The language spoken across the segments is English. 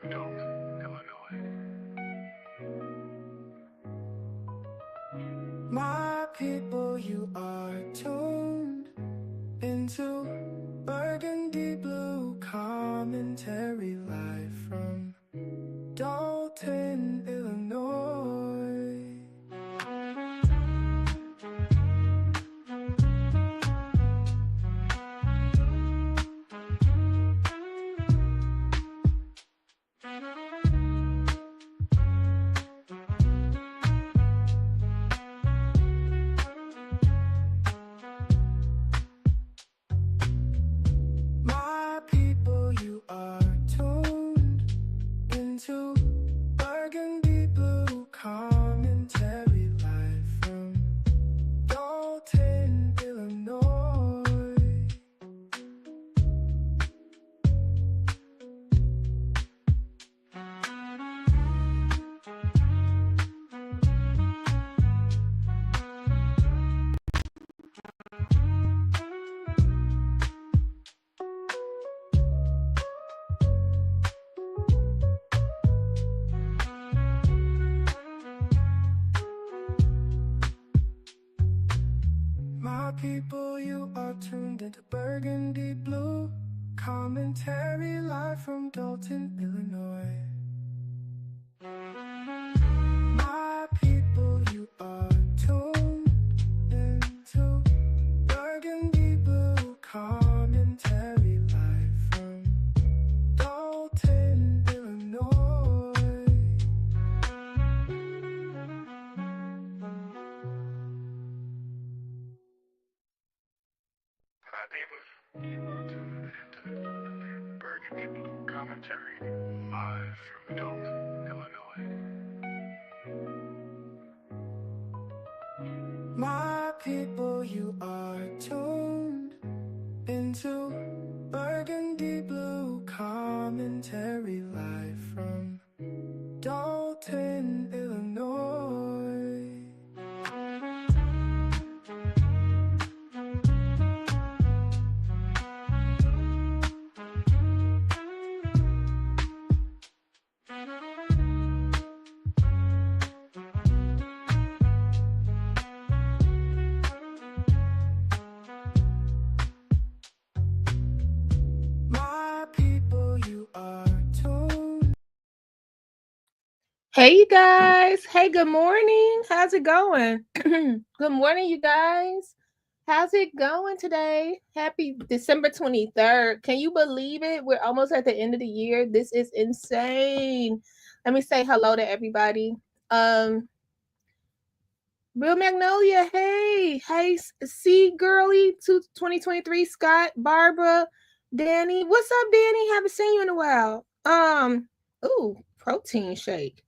from Dolton, Illinois. My people, you are tuned into Burgundy Blue Commentary live from Dolton, Illinois. My people, you are tuned into Burgundy Blue Commentary live from Dolton, Illinois. My people, you are tuned into Burgundy Blue Commentary live from Dolton, Illinois. My people, you are tuned into Burgundy Blue Commentary live from Dolton, Illinois. My people, you are tuned into Burgundy Blue Commentary live from Dolton, Illinois. My people, you are tuned into Burgundy Blue Commentary live from Dolton, Illinois. My people, you are tuned. Hey, you guys. Hey, good morning. How's it going? Good morning, you guys. How's it going today? Happy December 23rd. Can you believe it? We're almost at the end of the year. This is insane. Let me say hello to everybody. Real Magnolia, hey. Hey, C Girly, 2023, Scott, Barbara, Danny. What's up, Danny? Haven't seen you in a while. Ooh, protein shake.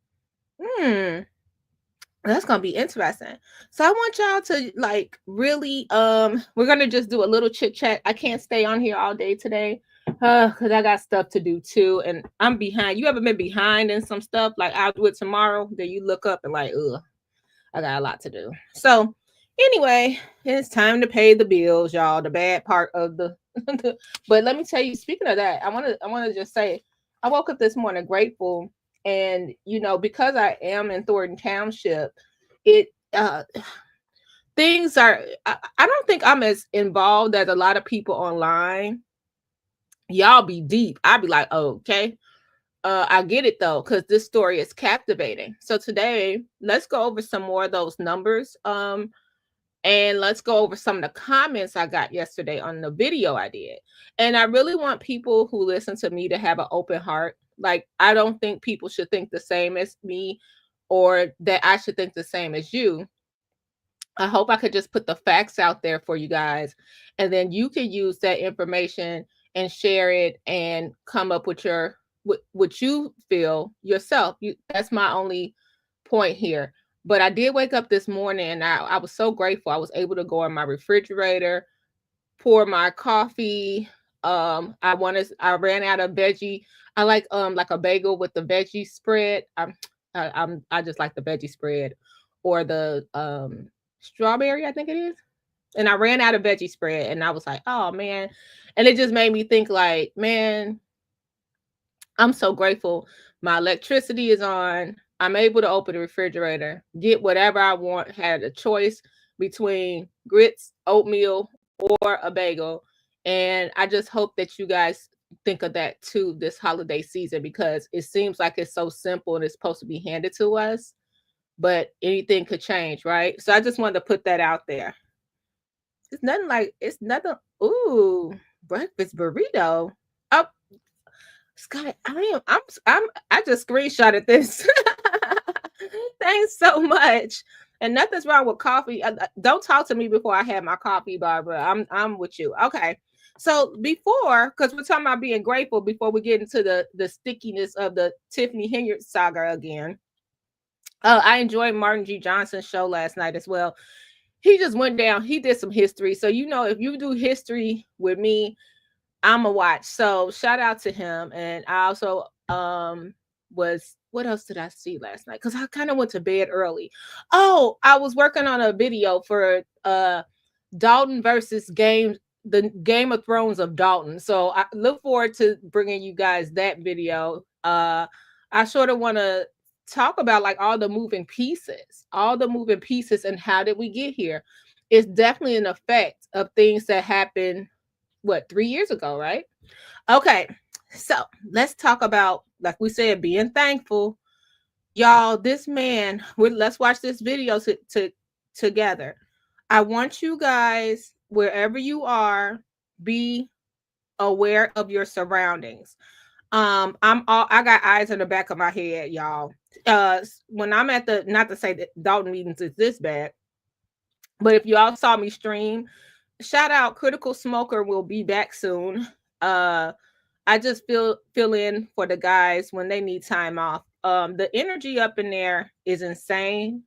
That's gonna be interesting. So I want y'all to like really we're gonna just do a little chit chat. I can't stay on here all day today because I got stuff to do too, and I'm behind. You ever been behind in some stuff? Like I'll do it tomorrow, then you look up and like, ugh, I got a lot to do. So anyway, it's time to pay the bills, y'all. The bad part of the but let me tell you, speaking of that, I wanna just say I woke up this morning grateful, and because I am in Thornton Township, it things are I don't think I'm as involved as a lot of people online. Y'all be deep. I'd be like, oh, okay. I get it though, because this story is captivating. So today, let's go over some more of those numbers. And let's go over some of the comments I got yesterday on the video I did. And I really want people who listen to me to have an open heart. Like, I don't think people should think the same as me or that I should think the same as you. I hope I could just put the facts out there for you guys. And then you can use that information and share it and come up with what you feel yourself. That's my only point here. But I did wake up this morning and I was so grateful. I was able to go in my refrigerator, pour my coffee. I ran out of veggie. I like a bagel with the veggie spread. I just like the veggie spread or the strawberry, I think it is. And I ran out of veggie spread and I was like, oh man. And it just made me think like, man, I'm so grateful. My electricity is on. I'm able to open the refrigerator, get whatever I want, had a choice between grits, oatmeal, or a bagel. And I just hope that you guys think of that too this holiday season, because it seems like it's so simple and it's supposed to be handed to us, but anything could change, right? So I just wanted to put that out there. It's nothing. Ooh, breakfast burrito. Oh, Scott, I just screenshotted this. Thanks so much. And nothing's wrong with coffee. Don't talk to me before I have my coffee, Barbara. I'm with you. Okay. So before, because we're talking about being grateful, before we get into the stickiness of the Tiffany Henyard saga again. I enjoyed Martin G. Johnson's show last night as well. He just went down. He did some history. So if you do history with me, I'm a watch. So shout out to him. And I also was what else did I see last night? Because I kind of went to bed early. Oh, I was working on a video for Dolton versus the Game of Thrones of Dolton. So I look forward to bringing you guys that video. I sort of want to talk about like all the moving pieces, and how did we get here? It's definitely an effect of things that happened 3 years ago, right? Okay, so let's talk about, like we said, being thankful. Y'all, this man, let's watch this video together. I want you guys, wherever you are, be aware of your surroundings. I got eyes in the back of my head, y'all. When I'm at not to say that Dalton meetings is this bad, but if y'all saw me stream, shout out Critical Smoker will be back soon. I just fill in for the guys when they need time off. The energy up in there is insane.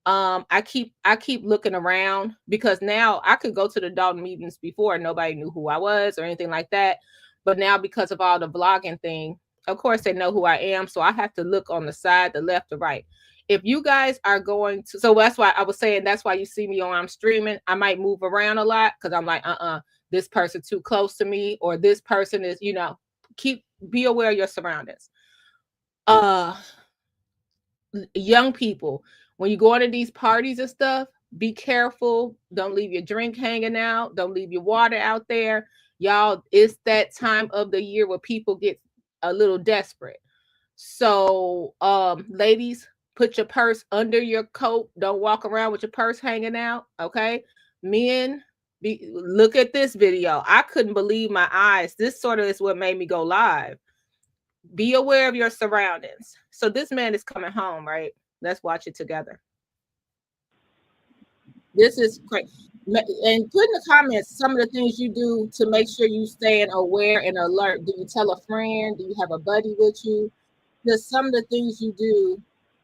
I keep looking around, because now I could go to the Dalton meetings before and nobody knew who I was or anything like that. But now, because of all the vlogging thing, of course they know who I am. So I have to look on the side, the left, the right. If you guys are going to, so that's why I was saying, that's why you see me on, I'm streaming. I might move around a lot because I'm like, this person too close to me, or this person is, be aware of your surroundings. Uh Young people, when you go into these parties and stuff, be careful. Don't leave your drink hanging out. Don't leave your water out there. Y'all, it's that time of the year where people get a little desperate. So, ladies, put your purse under your coat. Don't walk around with your purse hanging out. Okay. Men, look at this video. I couldn't believe my eyes. This sort of is what made me go live. Be aware of your surroundings. So this man is coming home, right? Let's watch it together. This is great. And put in the comments some of the things you do to make sure you staying aware and alert. Do you tell a friend? Do you have a buddy with you? Just some of the things you do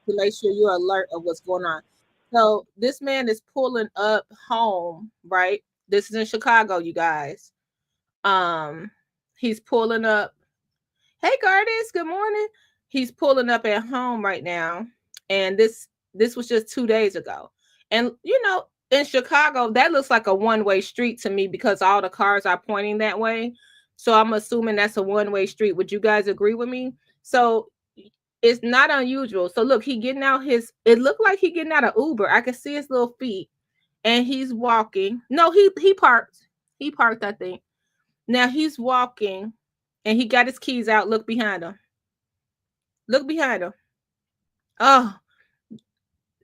to make sure you're alert of what's going on. So this man is pulling up home, right? This is in Chicago, you guys. He's pulling up. Hey, Gardis, good morning. He's pulling up at home right now, and this was just 2 days ago. And in Chicago, that looks like a one-way street to me because all the cars are pointing that way. So I'm assuming that's a one-way street. Would you guys agree with me? So it's not unusual. So look, he getting out his. It looked like he getting out of Uber. I can see his little feet, and he's walking. No, he parked. He parked, I think. Now he's walking, and he got his keys out. Look behind him. Look behind him. Oh,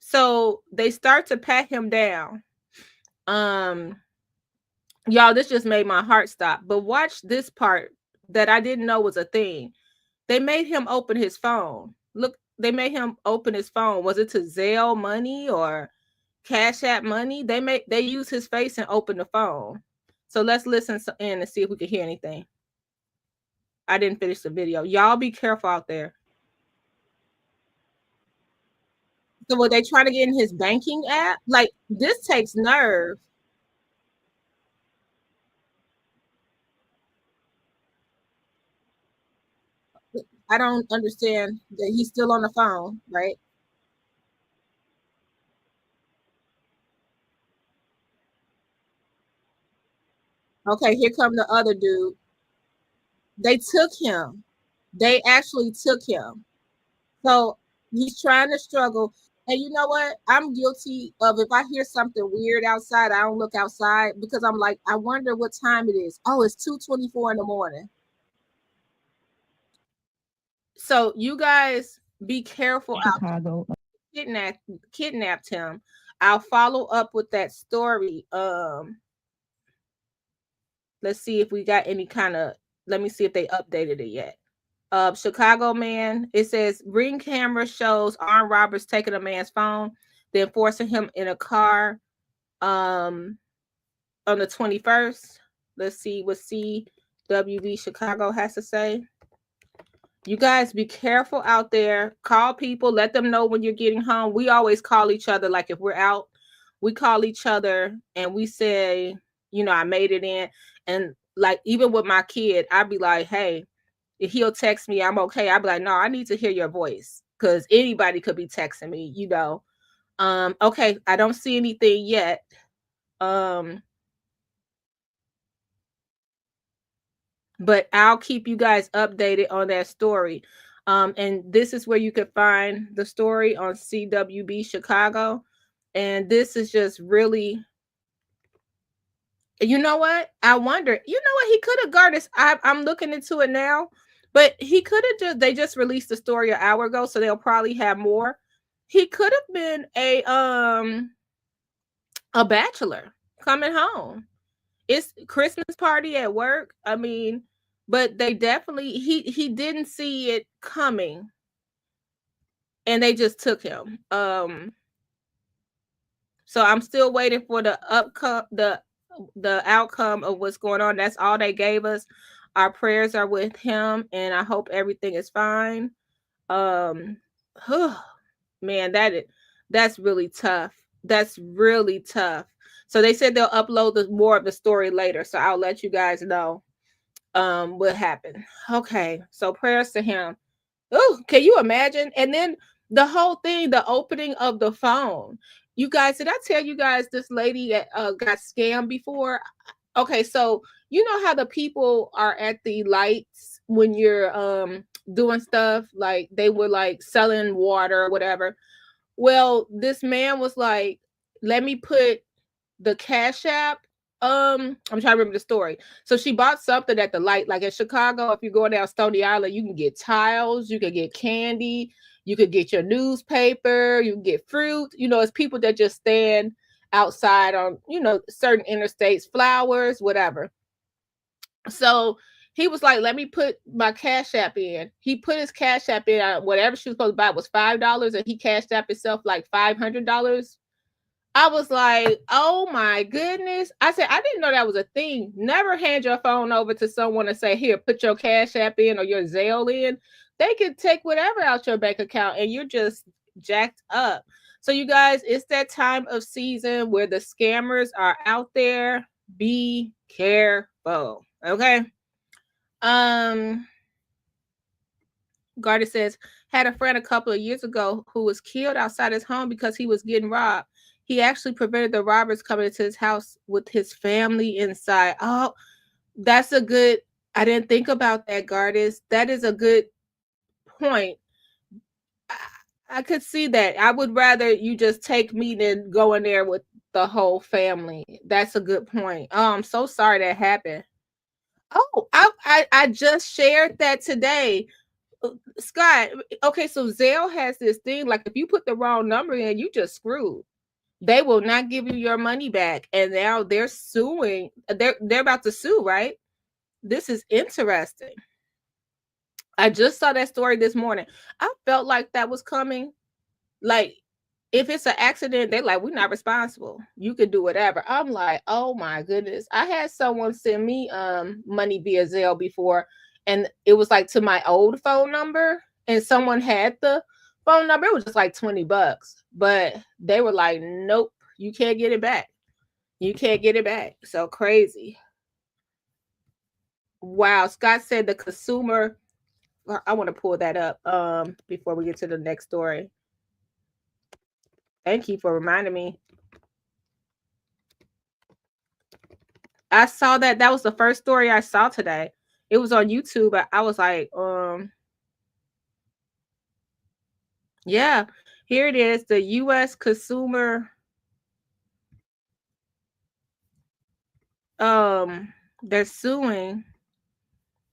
so they start to pat him down. Y'all, this just made my heart stop. But watch this part that I didn't know was a thing. They made him open his phone. Look, they made him open his phone. Was it to Zelle money or Cash App money? They use his face and open the phone. So let's listen in and see if we can hear anything. I didn't finish the video. Y'all be careful out there. So were they trying to get in his banking app? Like, this takes nerve. I don't understand that he's still on the phone, right? Okay, here come the other dude. They took him. They actually took him. So he's trying to struggle. And you know what? I'm guilty of, if I hear something weird outside, I don't look outside because I'm like, I wonder what time it is. Oh, it's 2:24 in the morning. So you guys be careful out Chicago. kidnapped him. I'll follow up with that story. Let's see if we got any kind of, let me see if they updated it yet. Chicago man, it says ring camera shows armed robbers taking a man's phone, then forcing him in a car on the 21st. Let's see what CWB Chicago has to say. You guys be careful out there. Call people, let them know when you're getting home. We always call each other, like if we're out, we call each other and we say, I made it in. And like even with my kid, I'd be like, hey, if he'll text me, I'm okay. I'd be like, no, I need to hear your voice because anybody could be texting me, Okay, I don't see anything yet. But I'll keep you guys updated on that story. And this is where you can find the story on CWB Chicago. And this is just really, you know what? I wonder, he could have guarded. I'm looking into it now, but he could have they just released the story an hour ago, so they'll probably have more. He could have been a bachelor coming home. It's Christmas party at work. I mean, but they definitely he didn't see it coming and they just took him. So I'm still waiting for the outcome of what's going on. That's all they gave us. Our prayers are with him and I hope everything is fine. Man, that's really tough. That's really tough. So they said they'll upload more of the story later. So I'll let you guys know what happened. Okay, so prayers to him. Oh, can you imagine? And then the whole thing, the opening of the phone. You guys, did I tell you guys this lady got scammed before? Okay, so you know how the people are at the lights when you're doing stuff, like they were like selling water or whatever. Well, this man was like, let me put the Cash App. I'm trying to remember the story. So she bought something at the light, like in Chicago. If you go down Stony Island, you can get tiles, you can get candy, you could get your newspaper, you can get fruit. It's people that just stand outside on, certain interstates, flowers, whatever. So he was like, let me put my Cash App in. He put his Cash App in. Whatever she was supposed to buy was $5, and he cashed out himself like $500. I was like, oh my goodness. I said, I didn't know that was a thing. Never hand your phone over to someone and say, here, put your Cash App in or your Zelle in. They can take whatever out your bank account and you're just jacked up. So you guys, it's that time of season where the scammers are out there. Be careful. Okay. Garda says, had a friend a couple of years ago who was killed outside his home because he was getting robbed. He actually prevented the robbers coming into his house with his family inside. Oh, that's a good, I didn't think about that, Gardis. That is a good point. I could see that. I would rather you just take me than go in there with the whole family. That's a good point. Oh, I'm so sorry that happened. Oh, I just shared that today. Scott, okay, so Zelle has this thing, like if you put the wrong number in, you just screwed. They will not give you your money back. And now they're suing. They're about to sue, right? This is interesting. I just saw that story this morning. I felt like that was coming. Like, if it's an accident, they're like, we're not responsible. You can do whatever. I'm like, oh my goodness. I had someone send me money via Zelle before, and it was like to my old phone number, and someone had the phone number. It was just like $20. But they were like, nope, you can't get it back. You can't get it back. So crazy. Wow. Scott said the consumer. I want to pull that up before we get to the next story. Thank you for reminding me. I saw that. That was the first story I saw today. It was on YouTube. I was like, Yeah, here it is. The U.S. consumer, they're suing.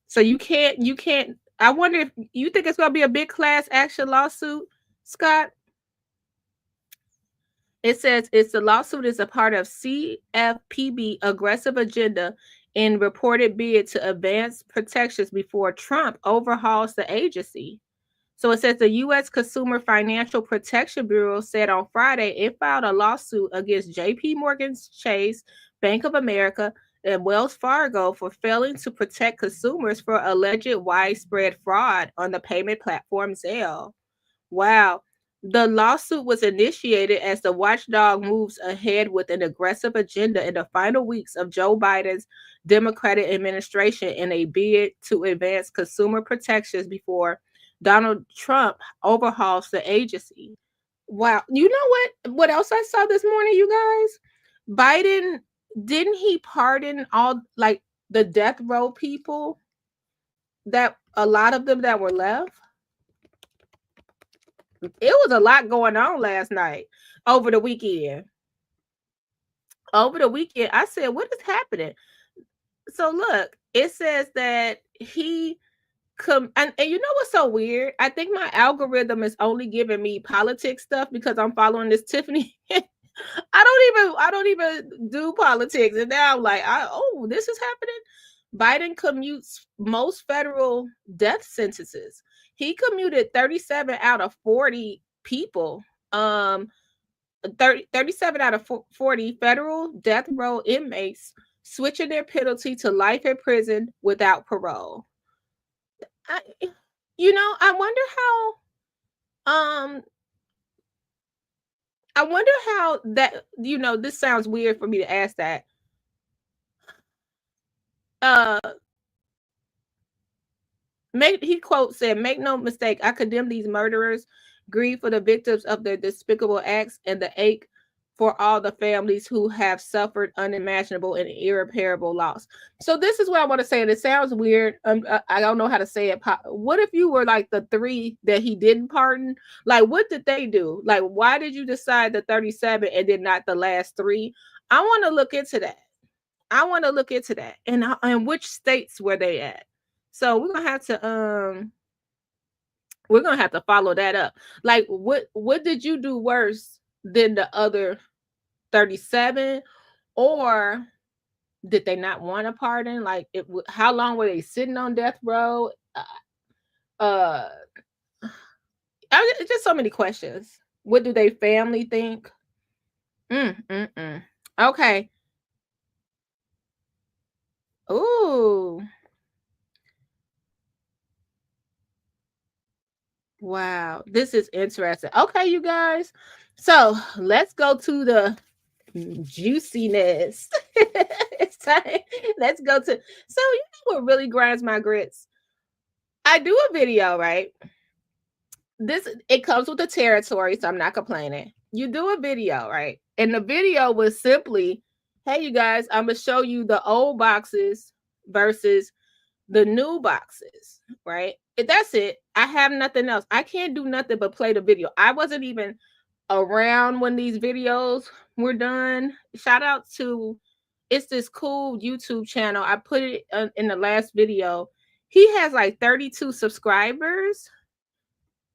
So you can't. I wonder if you think it's gonna be a big class action lawsuit, Scott. It says it's the lawsuit is a part of CFPB aggressive agenda in reported bid to advance protections before Trump overhauls the agency. So it says the U.S. Consumer Financial Protection Bureau said on Friday it filed a lawsuit against J.P. Morgan Chase, Bank of America, and Wells Fargo for failing to protect consumers for alleged widespread fraud on the payment platform Zelle. Wow. The lawsuit was initiated as the watchdog moves ahead with an aggressive agenda in the final weeks of Joe Biden's Democratic administration in a bid to advance consumer protections before Donald Trump overhauls the agency. Wow. You know what? What else I saw this morning, you guys? Biden, didn't he pardon all like the death row people, that a lot of them that were left? It was a lot going on last night over the weekend. Over the weekend, I said, what is happening? So look, it says that he and you know what's so weird? I think my algorithm is only giving me politics stuff because I'm following this Tiffany. I don't even do politics. And now I'm like, oh, this is happening. Biden commutes most federal death sentences. He commuted 37 out of 40 people. 37 out of 40 federal death row inmates switching their penalty to life in prison without parole. I, I wonder um how that, this sounds weird for me to ask that. Uh he quote said, "Make no mistake, I condemn these murderers, grieve for the victims of their despicable acts, and the ache for all the families who have suffered unimaginable and irreparable loss." So this is what I want to say, and it sounds weird. I don't know how to say it. What if you were like the 3 that he didn't pardon? Like, what did they do? Like, why did you decide the 37 and then not the last 3? I want to look into that. And which states were they at? So we're gonna have to follow that up. Like, what did you do worse than the other 37? Or did they not want a pardon? Like, how long were they sitting on death row? Uh, just so many questions. What do they family think? Okay. Ooh. Wow, this is interesting. Okay, you guys. So let's go to the juiciness. It's time. Let's go to. So you know what really grinds my grits? I do a video, right? It comes with the territory, so I'm not complaining. You do a video, right? And the video was simply, hey, you guys, I'm gonna show you the old boxes versus the new boxes, right? That's it. I have nothing else. I can't do nothing but play the video. I wasn't even around when these videos were done. Shout out to, it's this cool YouTube channel. I put it in the last video. He has like 32 subscribers.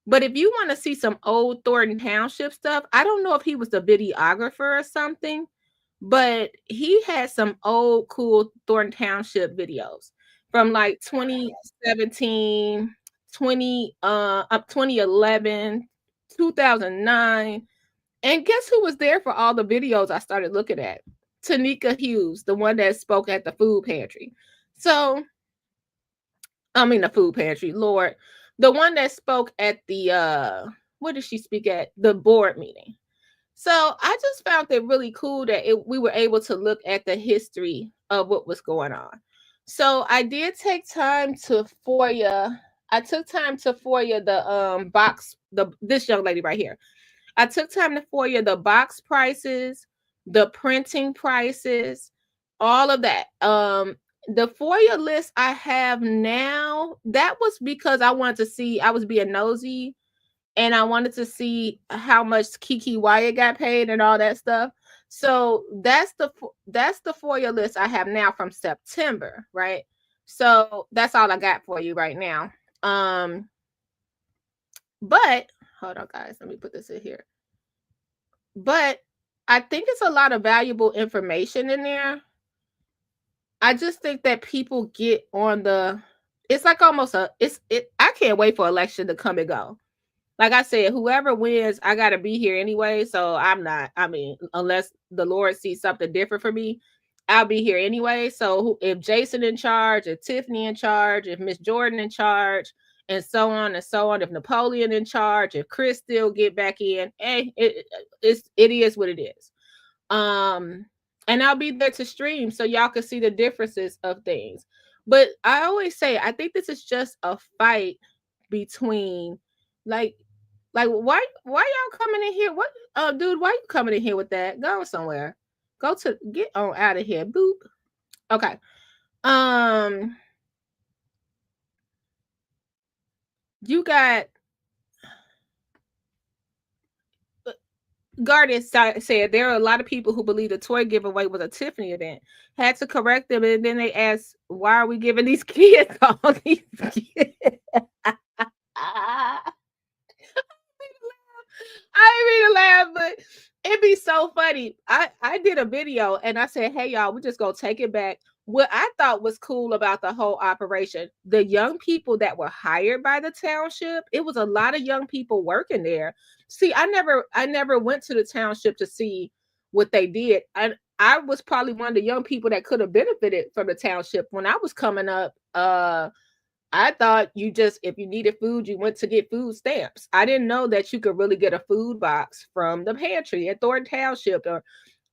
But if you want to see some old Thornton Township stuff, I don't know if he was the videographer or something, but he has some old cool Thornton Township videos from like 2017, 2011, 2009. And guess who was there for all the videos I started looking at? Tanika Hughes, the one that spoke at the food pantry. So, the food pantry, Lord. The one that spoke at the what did she speak at? The board meeting. So I just found it really cool that we were able to look at the history of what was going on. So I did take time to FOIA. I took time to FOIA the box, this young lady right here. I took time to FOIA the box prices, the printing prices, all of that. The FOIA list I have now, that was because I wanted to see, I was being nosy and I wanted to see how much Kiki Wyatt got paid and all that stuff. So that's the FOIA list I have now from September, right? So that's all I got for you right now. But hold on, guys, let me put this in here. But I think it's a lot of valuable information in there. I just think that people get on the, it's like almost I can't wait for election to come and go. Like I said, whoever wins, I got to be here anyway. So unless the Lord sees something different for me, I'll be here anyway. So if Jason in charge, if Tiffany in charge, if Miss Jordan in charge, and so on and so on, if Napoleon in charge, if Chris still get back in, hey, it is what it is. And I'll be there to stream so y'all can see the differences of things. But I always say, I think this is just a fight between like why y'all coming in here? What dude, why you coming in here with that? Go somewhere. Go to get on out of here. Boop. Okay. You got Guardian said there are a lot of people who believe the toy giveaway was a Tiffany event. Had to correct them, and then they asked, "Why are we giving these kids all these kids?" I didn't mean to laugh, but it'd be so funny. I did a video and I said, "Hey y'all, we just gonna take it back." What I thought was cool about the whole operation, the young people that were hired by the township, it was a lot of young people working there. See, I never went to the township to see what they did. I was probably one of the young people that could have benefited from the township when I was coming up. I thought if you needed food, you went to get food stamps. I didn't know that you could really get a food box from the pantry at Thornton Township,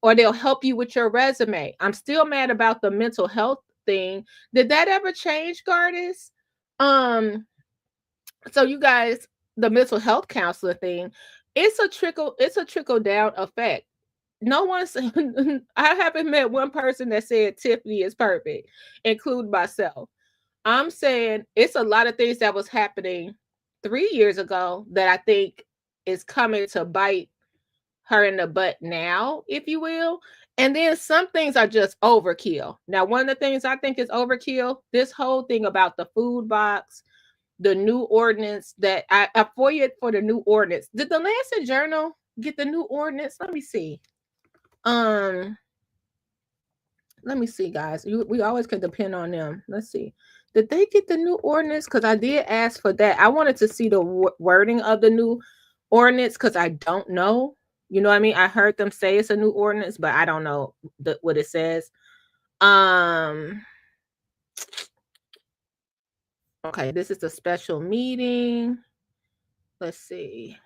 or they'll help you with your resume. I'm still mad about the mental health thing. Did that ever change, Gardis? So you guys, the mental health counselor thing, it's a trickle down effect. No one's I haven't met one person that said Tiffany is perfect, including myself. I'm saying it's a lot of things that was happening 3 years ago that I think is coming to bite her in the butt now, if you will. And then some things are just overkill. Now, one of the things I think is overkill, this whole thing about the food box, the new ordinance that I FOIA'd for the new ordinance. Did the Lancet Journal get the new ordinance? Let me see. Let me see, guys. We always can depend on them. Let's see. Did they get the new ordinance? Because I did ask for that. I wanted to see the wording of the new ordinance because I don't know. You know what I mean? I heard them say it's a new ordinance, but I don't know what it says. Okay, this is a special meeting. Let's see.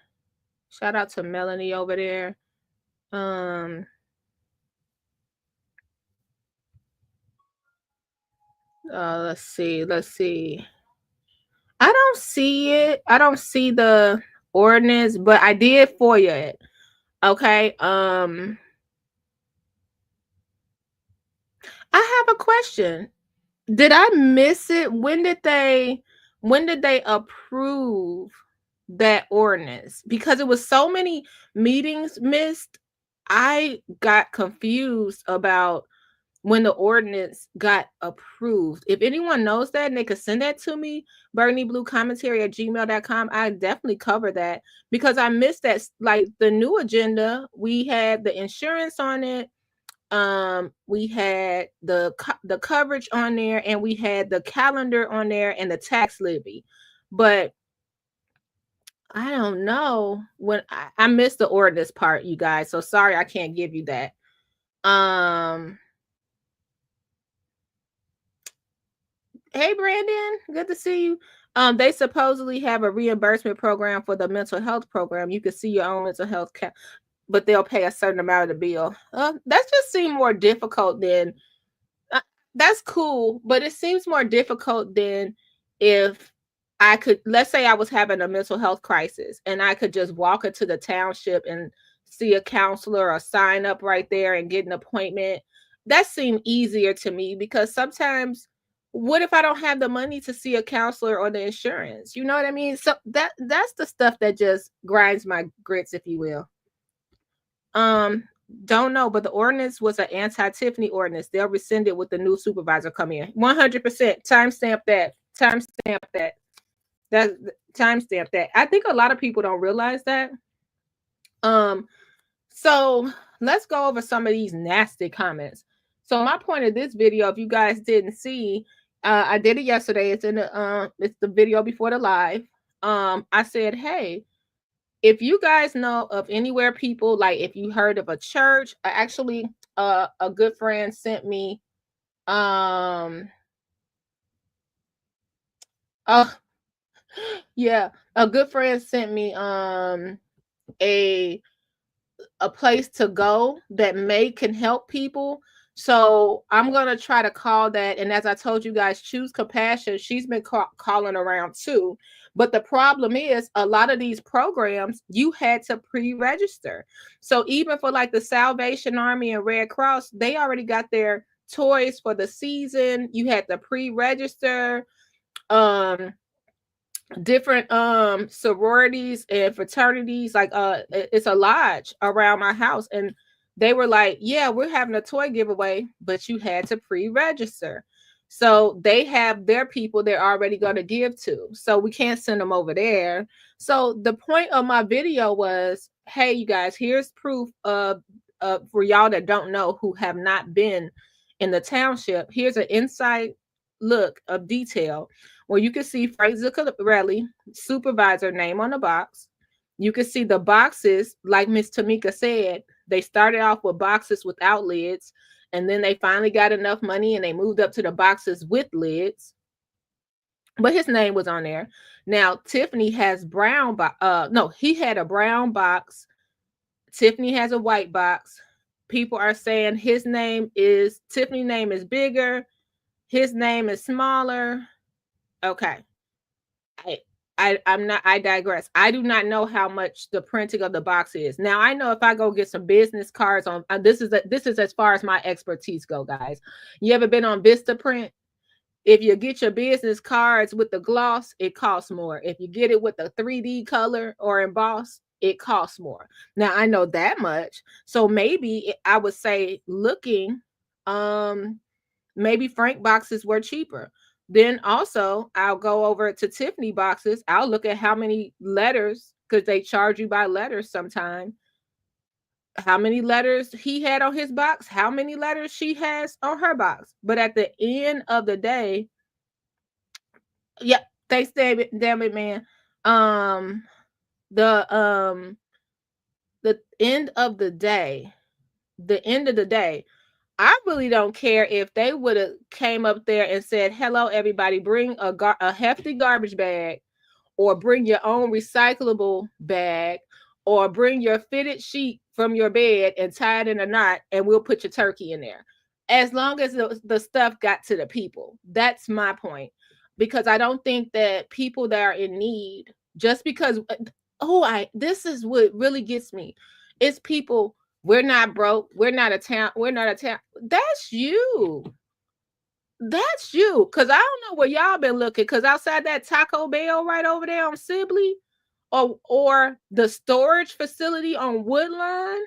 Shout out to Melanie over there. Let's see. I don't see it. I don't see the ordinance, but I did FOIA it. Okay. I have a question. Did I miss it? When did they approve that ordinance? Because it was so many meetings missed. I got confused about when the ordinance got approved. If anyone knows that and they could send that to me, Burgundy Blue Commentary at gmail.com, I definitely cover that because I missed that. Like the new agenda, we had the insurance on it. We had the coverage on there, and we had the calendar on there and the tax levy. But I don't know when I missed the ordinance part, you guys. So sorry, I can't give you that. Hey Brandon, good to see you. They supposedly have a reimbursement program for the mental health program. You can see your own mental health but they'll pay a certain amount of the bill. That just seemed more difficult than that's cool, but it seems more difficult than if I could, let's say I was having a mental health crisis and I could just walk into the township and see a counselor or sign up right there and get an appointment. That seemed easier to me because sometimes What if I don't have the money to see a counselor or the insurance? You know what I mean? So that's the stuff that just grinds my grits, if you will. Um, don't know, but the ordinance was an anti-Tiffany ordinance. They'll rescind it with the new supervisor come in. 100%. Timestamp that. Timestamp that. That timestamp that. I think a lot of people don't realize that. So let's go over some of these nasty comments. So my point of this video, if you guys didn't see, I did it yesterday. It's in the video before the live. I said, hey, if you guys know of anywhere people, like if you heard of a church, actually a good friend sent me yeah, a good friend sent me a place to go that can help people. So I'm gonna try to call that. And as I told you guys, Choose Compassion. She's been calling around too. But the problem is, a lot of these programs you had to pre-register. So even for like the Salvation Army and Red Cross, they already got their toys for the season. You had to pre-register. Different sororities and fraternities, like it's a lodge around my house, and they were like, yeah, we're having a toy giveaway, but you had to pre-register. So they have their people they're already going to give to, so we can't send them over there. So the point of my video was, hey, you guys, here's proof of for y'all that don't know, who have not been in the township. Here's an inside look of detail where you can see Frank Zuccarelli, supervisor name on the box. You can see the boxes, like Miss Tamika said, they started off with boxes without lids, and then they finally got enough money and they moved up to the boxes with lids. But his name was on there. Now, Tiffany has brown, no, he had a brown box. Tiffany has a white box. People are saying Tiffany's name is bigger. His name is smaller. Okay. I digress. I do not know how much the printing of the box is. Now I know if I go get some business cards on, this is as far as my expertise go, guys. You ever been on Vistaprint? If you get your business cards with the gloss, it costs more. If you get it with the 3D color or emboss, it costs more. Now I know that much. So maybe I would say looking, maybe Frank boxes were cheaper. Then also I'll go over to Tiffany boxes. I'll look at how many letters, because they charge you by letters sometime. How many letters he had on his box, how many letters she has on her box. But at the end of the day, yeah, thanks, David. Damn it, man. The end of the day, I really don't care if they would have came up there and said, hello, everybody, bring a hefty garbage bag, or bring your own recyclable bag, or bring your fitted sheet from your bed and tie it in a knot, and we'll put your turkey in there. As long as the stuff got to the people. That's my point. Because I don't think that people that are in need, just because, this is what really gets me. It's people, we're not broke. We're not a town. That's you. That's you. Because I don't know where y'all been looking. Because outside that Taco Bell right over there on Sibley, or the storage facility on Woodline,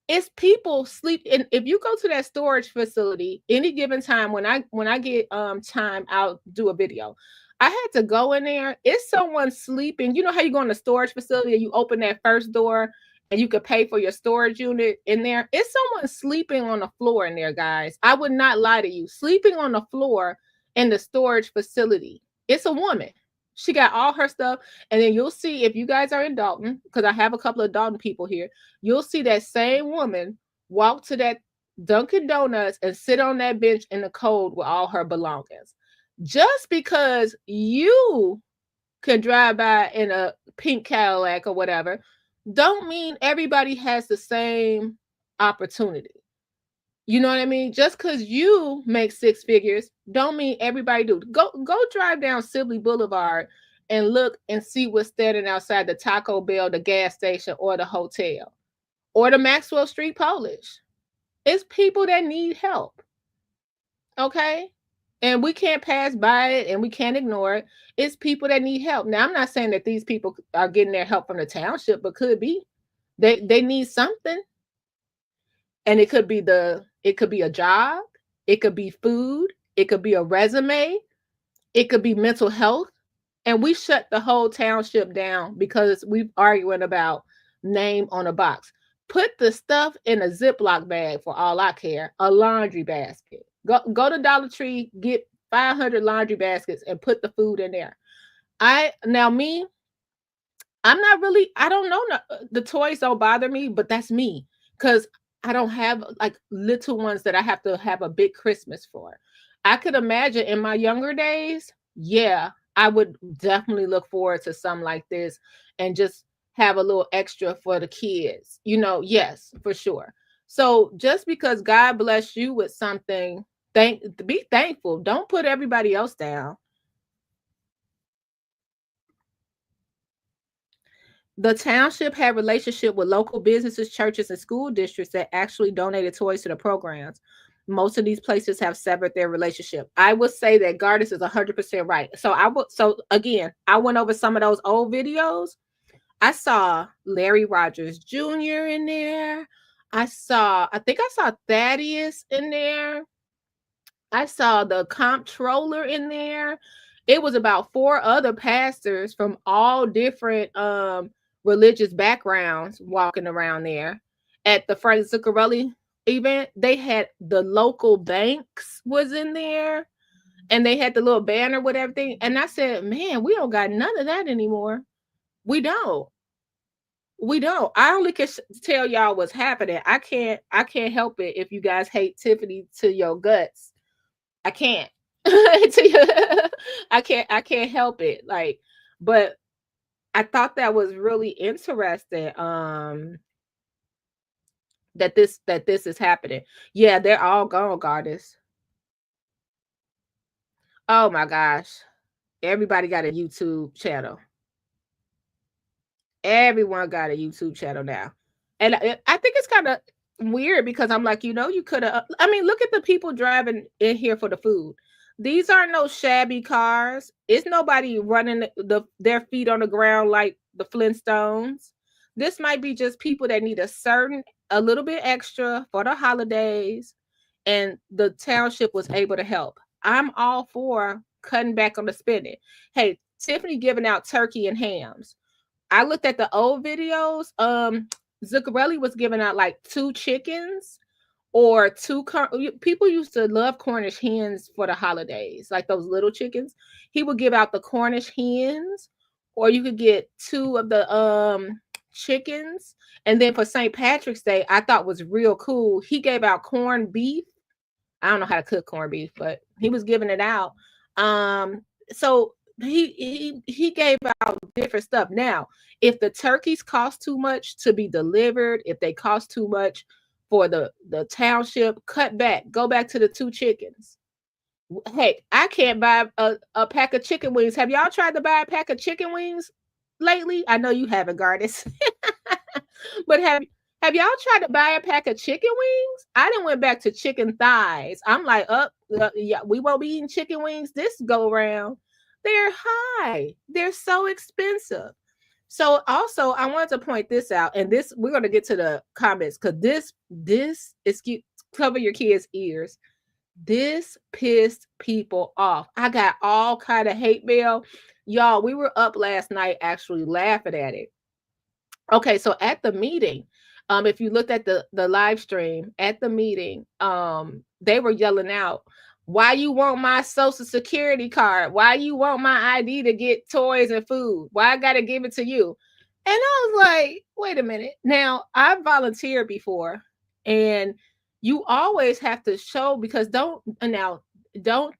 it's people sleep. And if you go to that storage facility any given time, when I get time, I'll do a video. I had to go in there. It's someone sleeping. You know how you go in the storage facility and you open that first door and you could pay for your storage unit in there? It's someone sleeping on the floor in there, guys. I would not lie to you. Sleeping on the floor in the storage facility. It's a woman. She got all her stuff. And then you'll see, if you guys are in Dolton, because I have a couple of Dolton people here, you'll see that same woman walk to that Dunkin' Donuts and sit on that bench in the cold with all her belongings. Just because you can drive by in a pink Cadillac or whatever, don't mean everybody has the same opportunity. You know what I mean? Just because you make six figures, don't mean everybody do. Go drive down Sibley Boulevard and look and see what's standing outside the Taco Bell, the gas station, or the hotel, or the Maxwell Street Polish. It's people that need help. Okay? and we can't pass by it and we can't ignore it. It's people that need help. Now, I'm not saying that these people are getting their help from the township, but could be they need something, and it could be a job, it could be food, it could be a resume, it could be mental health, and we shut the whole township down because we're arguing about name on a box. Put the stuff in a Ziploc bag for all I care, a laundry basket. Go to Dollar Tree, get 500 laundry baskets and put the food in there. Me, I'm not really, I don't know, the toys don't bother me, but that's me because I don't have like little ones that I have to have a big Christmas for. I could imagine in my younger days, yeah, I would definitely look forward to something like this and just have a little extra for the kids, yes, for sure. So just because God bless you with something, be thankful. Don't put everybody else down. The township had relationship with local businesses, churches, and school districts that actually donated toys to the programs. Most of these places have severed their relationship. I would say that Gardis is 100% right. So again, I went over some of those old videos. I saw Larry Rogers Jr. in there. I think I saw Thaddeus in there. I saw the comptroller in there. It was about 4 other pastors from all different religious backgrounds walking around there at the Frank Zuccarelli event. They had the local banks was in there, and they had the little banner with everything. And I said, man, we don't got none of that anymore. We don't. We don't. I only can tell y'all what's happening. I can't help it if you guys hate Tiffany to your guts. I can't. I can't help it. Like, but I thought that was really interesting. That this is happening. Yeah, they're all gone, Goddess. Oh my gosh. Everybody got a YouTube channel. Everyone got a YouTube channel now. And I think it's kind of weird because I'm like, you could have. I mean, look at the people driving in here for the food. These are no shabby cars. It's nobody running their feet on the ground like the Flintstones. This might be just people that need a little bit extra for the holidays, and the township was able to help. I'm all for cutting back on the spending. Hey, Tiffany giving out turkey and hams. I looked at the old videos. Zuccarelli was giving out like 2 chickens or people used to love Cornish hens for the holidays, like those little chickens. He would give out the Cornish hens, or you could get 2 of the chickens. And then for St. Patrick's Day, I thought was real cool. He gave out corned beef. I don't know how to cook corned beef, but he was giving it out. So he gave out different stuff. Now, if the turkeys cost too much to be delivered, if they cost too much for the township, cut back. Go back to the 2 chickens. Hey, I can't buy a pack of chicken wings. Have y'all tried to buy a pack of chicken wings lately? I know you haven't, Gardis. But have y'all tried to buy a pack of chicken wings? I done went back to chicken thighs. I'm like, yeah, we won't be eating chicken wings this go round. They're high. They're so expensive. So also, I wanted to point this out, and this we're going to get to the comments because this excuse cover your kids' ears. This pissed people off. I got all kind of hate mail, y'all. We were up last night actually laughing at it. Okay, so at the meeting, if you looked at the live stream at the meeting, they were yelling out, why you want my social security card? Why you want my ID to get toys and food? Why I gotta give it to you? And I was like, wait a minute. Now, I've volunteered before, and you always have to show, because don't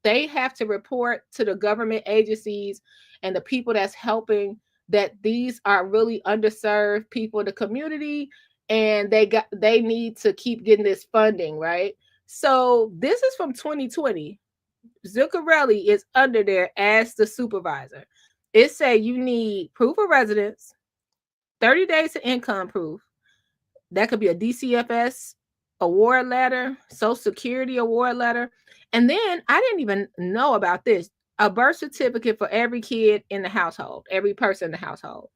they have to report to the government agencies and the people that's helping that these are really underserved people in the community, and they need to keep getting this funding, right? So this is from 2020. Zuccarelli is under there as the supervisor. It say you need proof of residence, 30 days of income proof. That could be a DCFS award letter, Social Security award letter, And then I didn't even know about this. A birth certificate for every kid in the household, every person in the household.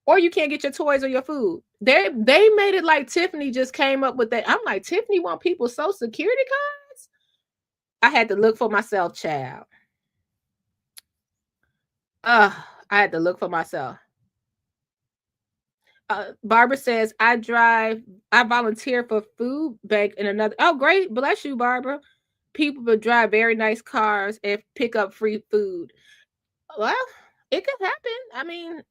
Or you can't get your toys or your food. They made it like Tiffany just came up with that. I'm like, Tiffany want people's social security cards? I had to look for myself, child. I had to look for myself. Barbara says, I volunteer for food bank in another. Oh, great. Bless you, Barbara. People will drive very nice cars and pick up free food. Well, it could happen. I mean,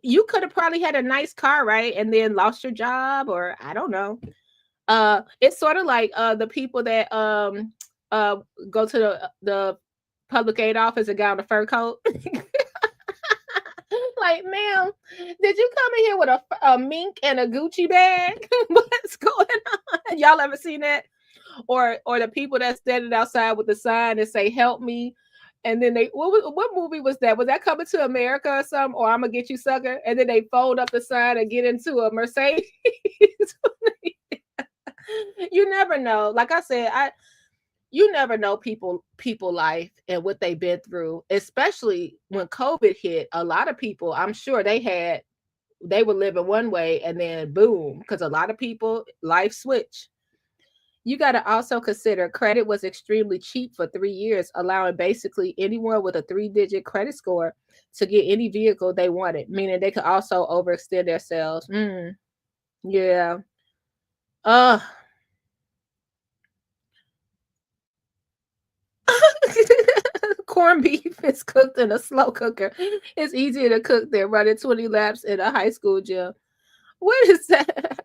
you could have probably had a nice car, right? And then lost your job, or I don't know. It's sort of like the people that go to the public aid office and got on a fur coat. Like, ma'am, did you come in here with a mink and a Gucci bag? What's going on? Y'all ever seen that? Or the people that standing outside with the sign that say "Help me," and then what movie was that? Was that Coming to America or something? Or I'm gonna get you, sucker? And then they fold up the sign and get into a Mercedes. You never know. Like I said, you never know people life and what they've been through, especially when COVID hit. A lot of people, I'm sure they were living one way and then boom, because a lot of people life switch. You got to also consider credit was extremely cheap for 3 years, allowing basically anyone with a 3-digit credit score to get any vehicle they wanted, meaning they could also overextend themselves. Yeah. Uh Corned beef is cooked in a slow cooker. It's easier to cook than running 20 laps in a high school gym. What is that?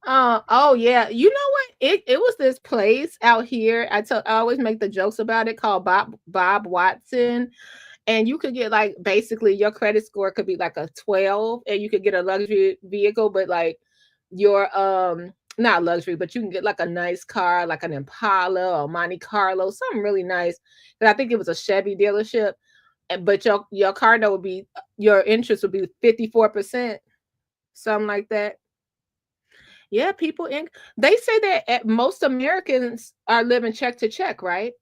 Oh yeah. You know what? It was this place out here. I always make the jokes about it, called Bob Watson. And you could get like basically your credit score could be like a 12 and you could get a luxury vehicle, but like your not luxury, but you can get like a nice car, like an Impala or Monte Carlo, something really nice. And I think it was a Chevy dealership. But your car note would be, your interest would be 54%, something like that. Yeah, they say that most Americans are living check to check, right?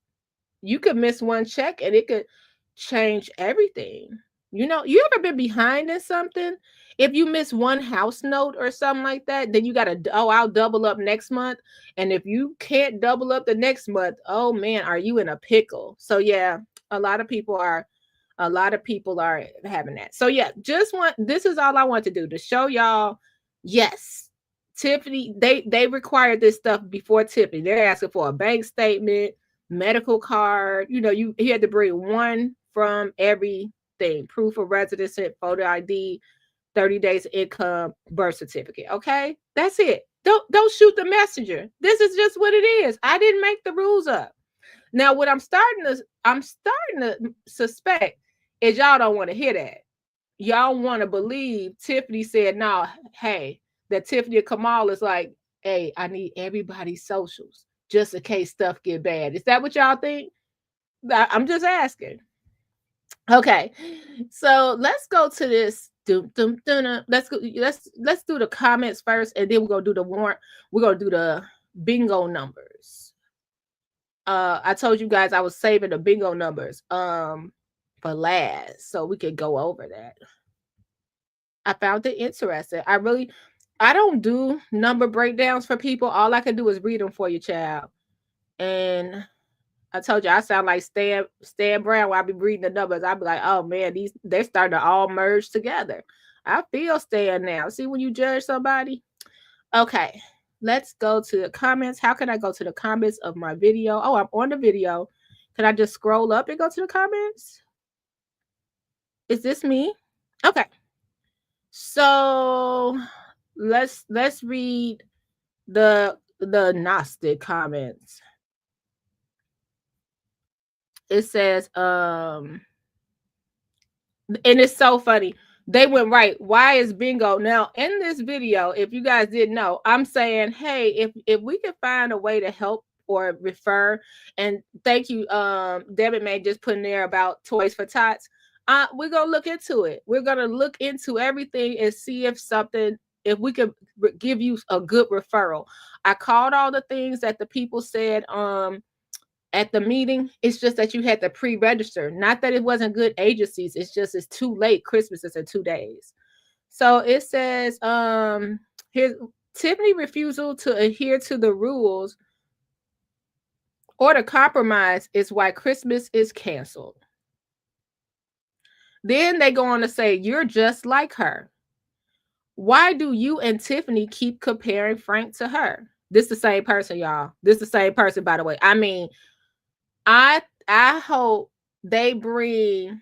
You could miss one check and it could change everything. You ever been behind in something? If you miss one house note or something like that, then you got to, oh, I'll double up next month. And if you can't double up the next month, oh man, are you in a pickle? So yeah, a lot of people are having that. So yeah, this is all I want to do, to show y'all. Yes, Tiffany, they required this stuff before Tiffany. They're asking for a bank statement, medical card. You had to bring one from everything: proof of residency, photo ID, 30 days income, birth certificate. Okay, that's it. Don't shoot the messenger. This is just what it is. I didn't make the rules up. Now, what I'm starting to suspect is y'all don't want to hear that. Y'all want to believe Tiffany said, no, hey, that Tiffany Kamal is like, hey, I need everybody's socials just in case stuff get bad. Is that what y'all think? I'm just asking. Okay, so let's go to this. Let's go. Let's do the comments first, and then we're gonna do the warrant. We're gonna do the bingo numbers. I told you guys I was saving the bingo numbers for last, so we could go over that. I found it interesting. I don't do number breakdowns for people. All I can do is read them for you, child. And I told you I sound like Stan Brown while I be reading the numbers. I'd be like, oh man, they're starting to all merge together. I feel Stan now. See when you judge somebody? Okay, let's go to the comments. How can I go to the comments of my video? Oh, I'm on the video. Can I just scroll up and go to the comments? Is this me? Okay. So let's read the Gnostic comments. It says, and it's so funny. They went right. Why is bingo? Now, in this video, if you guys didn't know, I'm saying, hey, if we can find a way to help or refer, and thank you, Debbie May just putting there about Toys for Tots. We're gonna look into it. We're gonna look into everything and see if something if we could give you a good referral. I called all the things that the people said at the meeting. It's just that you had to pre-register. Not that it wasn't good agencies. It's just it's too late. Christmas is in 2 days. So it says here's Tiffany refusal to adhere to the rules or to compromise is why Christmas is canceled. Then they go on to say, you're just like her. Why do you and Tiffany keep comparing Frank to her? This the same person, y'all. This the same person, by the way. I mean, I hope they bring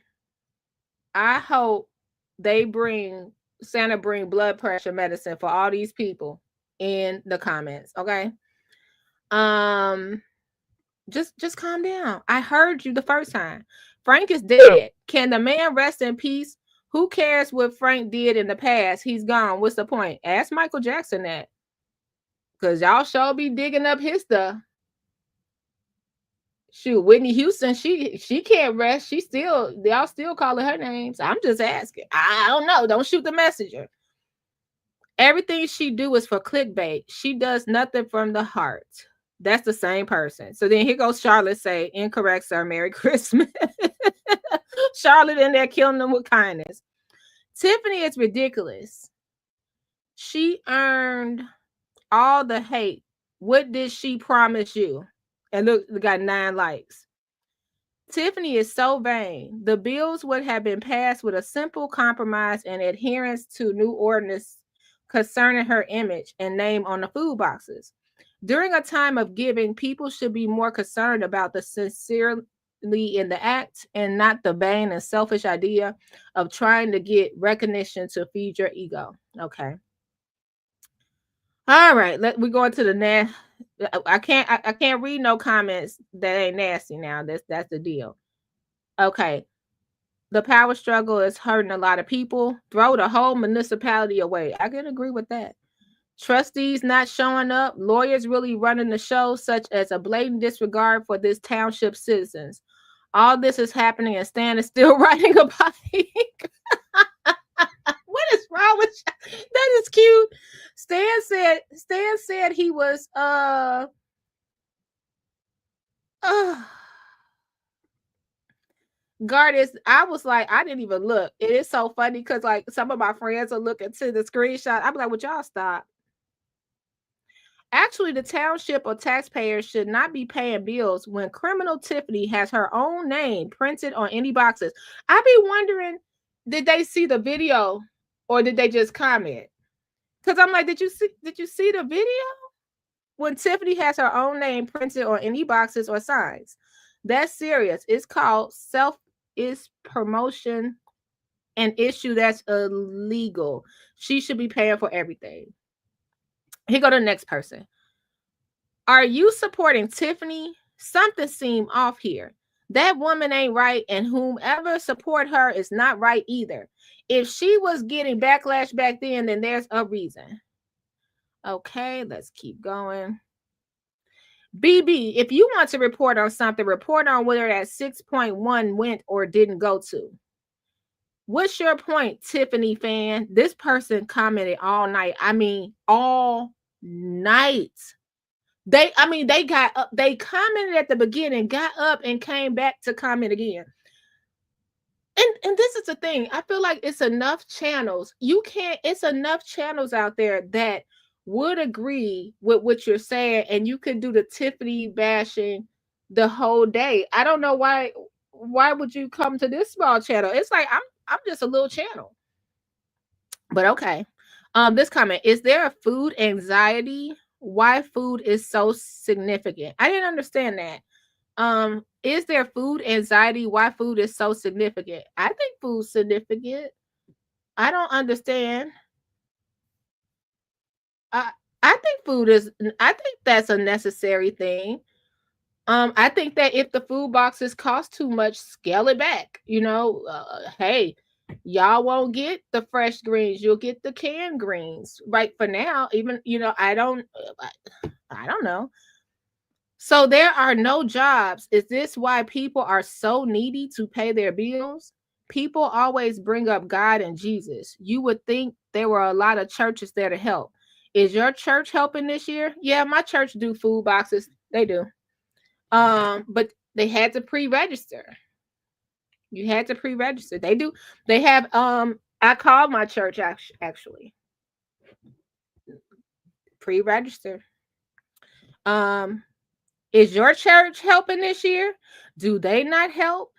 Santa bring blood pressure medicine for all these people in the comments, okay? Just calm down. I heard you the first time. Frank is dead. Can the man rest in peace? Who cares what Frank did in the past? He's gone. What's the point? Ask Michael Jackson that. Because y'all sure be digging up his stuff. Shoot, Whitney Houston, she can't rest. Y'all still calling her names. I'm just asking. I don't know. Don't shoot the messenger. Everything she do is for clickbait. She does nothing from the heart. That's the same person. So then here goes Charlotte say, incorrect, sir. Merry Christmas. Charlotte in there killing them with kindness. Tiffany is ridiculous. She earned all the hate. What did she promise you? And look, we got 9 likes. Tiffany is so vain. The bills would have been passed with a simple compromise and adherence to new ordinance concerning her image and name on the food boxes. During a time of giving, people should be more concerned about the sincerely in the act and not the vain and selfish idea of trying to get recognition to feed your ego. Okay. All right. We go into the I can't read no comments that ain't nasty now. That's the deal. Okay. The power struggle is hurting a lot of people. Throw the whole municipality away. I can agree with that. Trustees not showing up, lawyers really running the show, such as a blatant disregard for this township citizens. All this is happening and Stan is still writing about it. What is wrong with you? That is cute. Stan said he was Gardis, I was like, I didn't even look. It is so funny because like some of my friends are looking to the screenshot. I'm like, would y'all stop? Actually, the township or taxpayers should not be paying bills when criminal Tiffany has her own name printed on any boxes. I be wondering, did they see the video or did they just comment? Because I'm like, did you see the video? When Tiffany has her own name printed on any boxes or signs. That's serious. It's called promotion, an issue that's illegal. She should be paying for everything. Here go to the next person. Are you supporting Tiffany? Something seemed off here. That woman ain't right, and whomever support her is not right either. If she was getting backlash back then there's a reason. Okay, let's keep going. BB, if you want to report on something, report on whether that 6.1 went or didn't go to. What's your point, Tiffany fan? This person commented all night. I mean, all night. They got up. They commented at the beginning, got up, and came back to comment again. And this is the thing. I feel like it's enough channels. It's enough channels out there that would agree with what you're saying, and you could do the Tiffany bashing the whole day. I don't know why would you come to this small channel? It's like I'm just a little channel. But okay. This comment, is there a food anxiety? Why food is so significant? I didn't understand that. Is there food anxiety? Why food is so significant? I think food's significant. I don't understand. I think that's a necessary thing. I think that if the food boxes cost too much, scale it back. Hey, y'all won't get the fresh greens, you'll get the canned greens. Right for now, even I don't know. So there are no jobs. Is this why people are so needy to pay their bills? People always bring up God and Jesus. You would think there were a lot of churches there to help. Is your church helping this year? Yeah, my church do food boxes. They do. But they had to pre-register. You had to pre-register. They do. They have I called my church actually. Pre-register. Um is your church helping this year? Do they not help?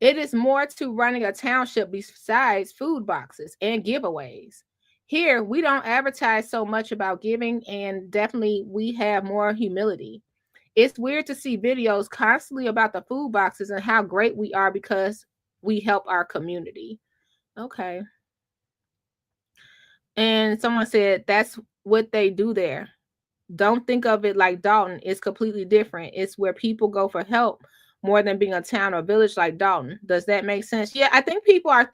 It is more to running a township besides food boxes and giveaways. Here, we don't advertise so much about giving, and definitely we have more humility. It's weird to see videos constantly about the food boxes and how great we are because we help our community. Okay. And someone said that's what they do there. Don't think of it like Dolton. It's completely different. It's where people go for help more than being a town or village like Dolton. Does that make sense? Yeah, I think people are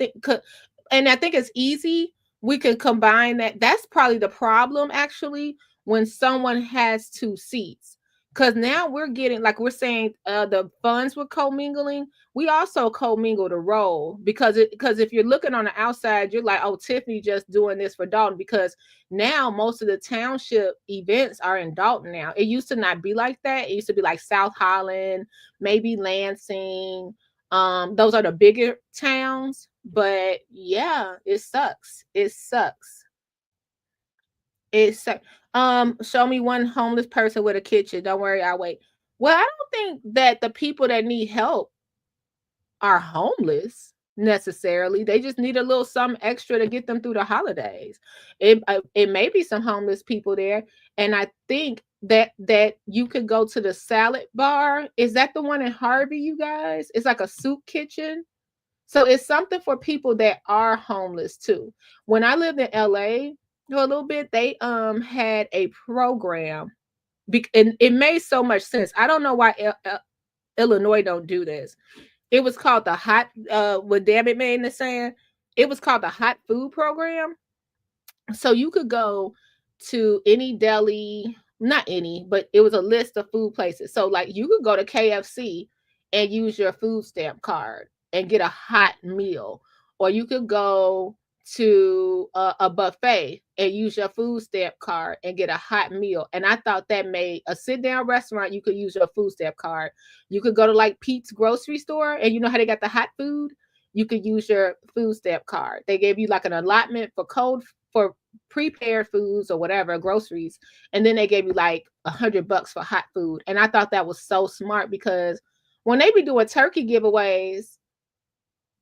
and I think it's easy. We could combine that. That's probably the problem actually when someone has two seats. Because now we're getting, like we're saying, the funds were commingling. We also commingle the role because if you're looking on the outside, you're like, oh, Tiffany just doing this for Dolton because now most of the township events are in Dolton now. It used to not be like that. It used to be like South Holland, maybe Lansing. Those are the bigger towns. But yeah, it sucks. It sucks. It sucks. Show me one homeless person with a kitchen. Don't worry, I'll wait. Well, I don't think that the people that need help are homeless necessarily. They just need a little something extra to get them through the holidays. It may be some homeless people there, and I think that you could go to the salad bar. Is that the one in Harvey, you guys? It's like a soup kitchen. So it's something for people that are homeless too. When I lived in LA for a little bit, they had a program, and it made so much sense. I don't know why Illinois don't do this. It was called the hot what Dammit made the saying. It was called the hot food program. So you could go to any deli, not any, but it was a list of food places. So like you could go to KFC and use your food stamp card and get a hot meal, or you could go to a buffet and use your food stamp card and get a hot meal. And I thought that made a sit down restaurant. You could use your food stamp card. You could go to like Pete's grocery store, and you know how they got the hot food. You could use your food stamp card. They gave you like an allotment for prepared foods or whatever, groceries, and then they gave you like $100 for hot food. And I thought that was so smart because when they be doing turkey giveaways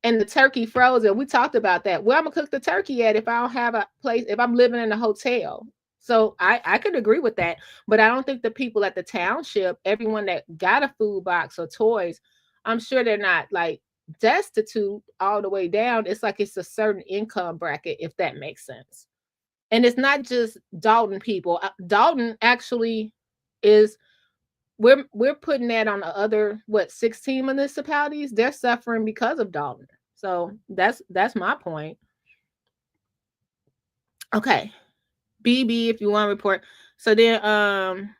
and the turkey frozen, we talked about that. Where I'm gonna cook the turkey at if I don't have a place, if I'm living in a hotel. So I could agree with that, but I don't think the people at the township, everyone that got a food box or toys, I'm sure they're not like destitute all the way down. It's like it's a certain income bracket, if that makes sense. And it's not just Dolton people. Dolton actually is, we're putting that on the other 16 municipalities. They're suffering because of Dolton. So that's my point. Okay. BB, if you want to report. So then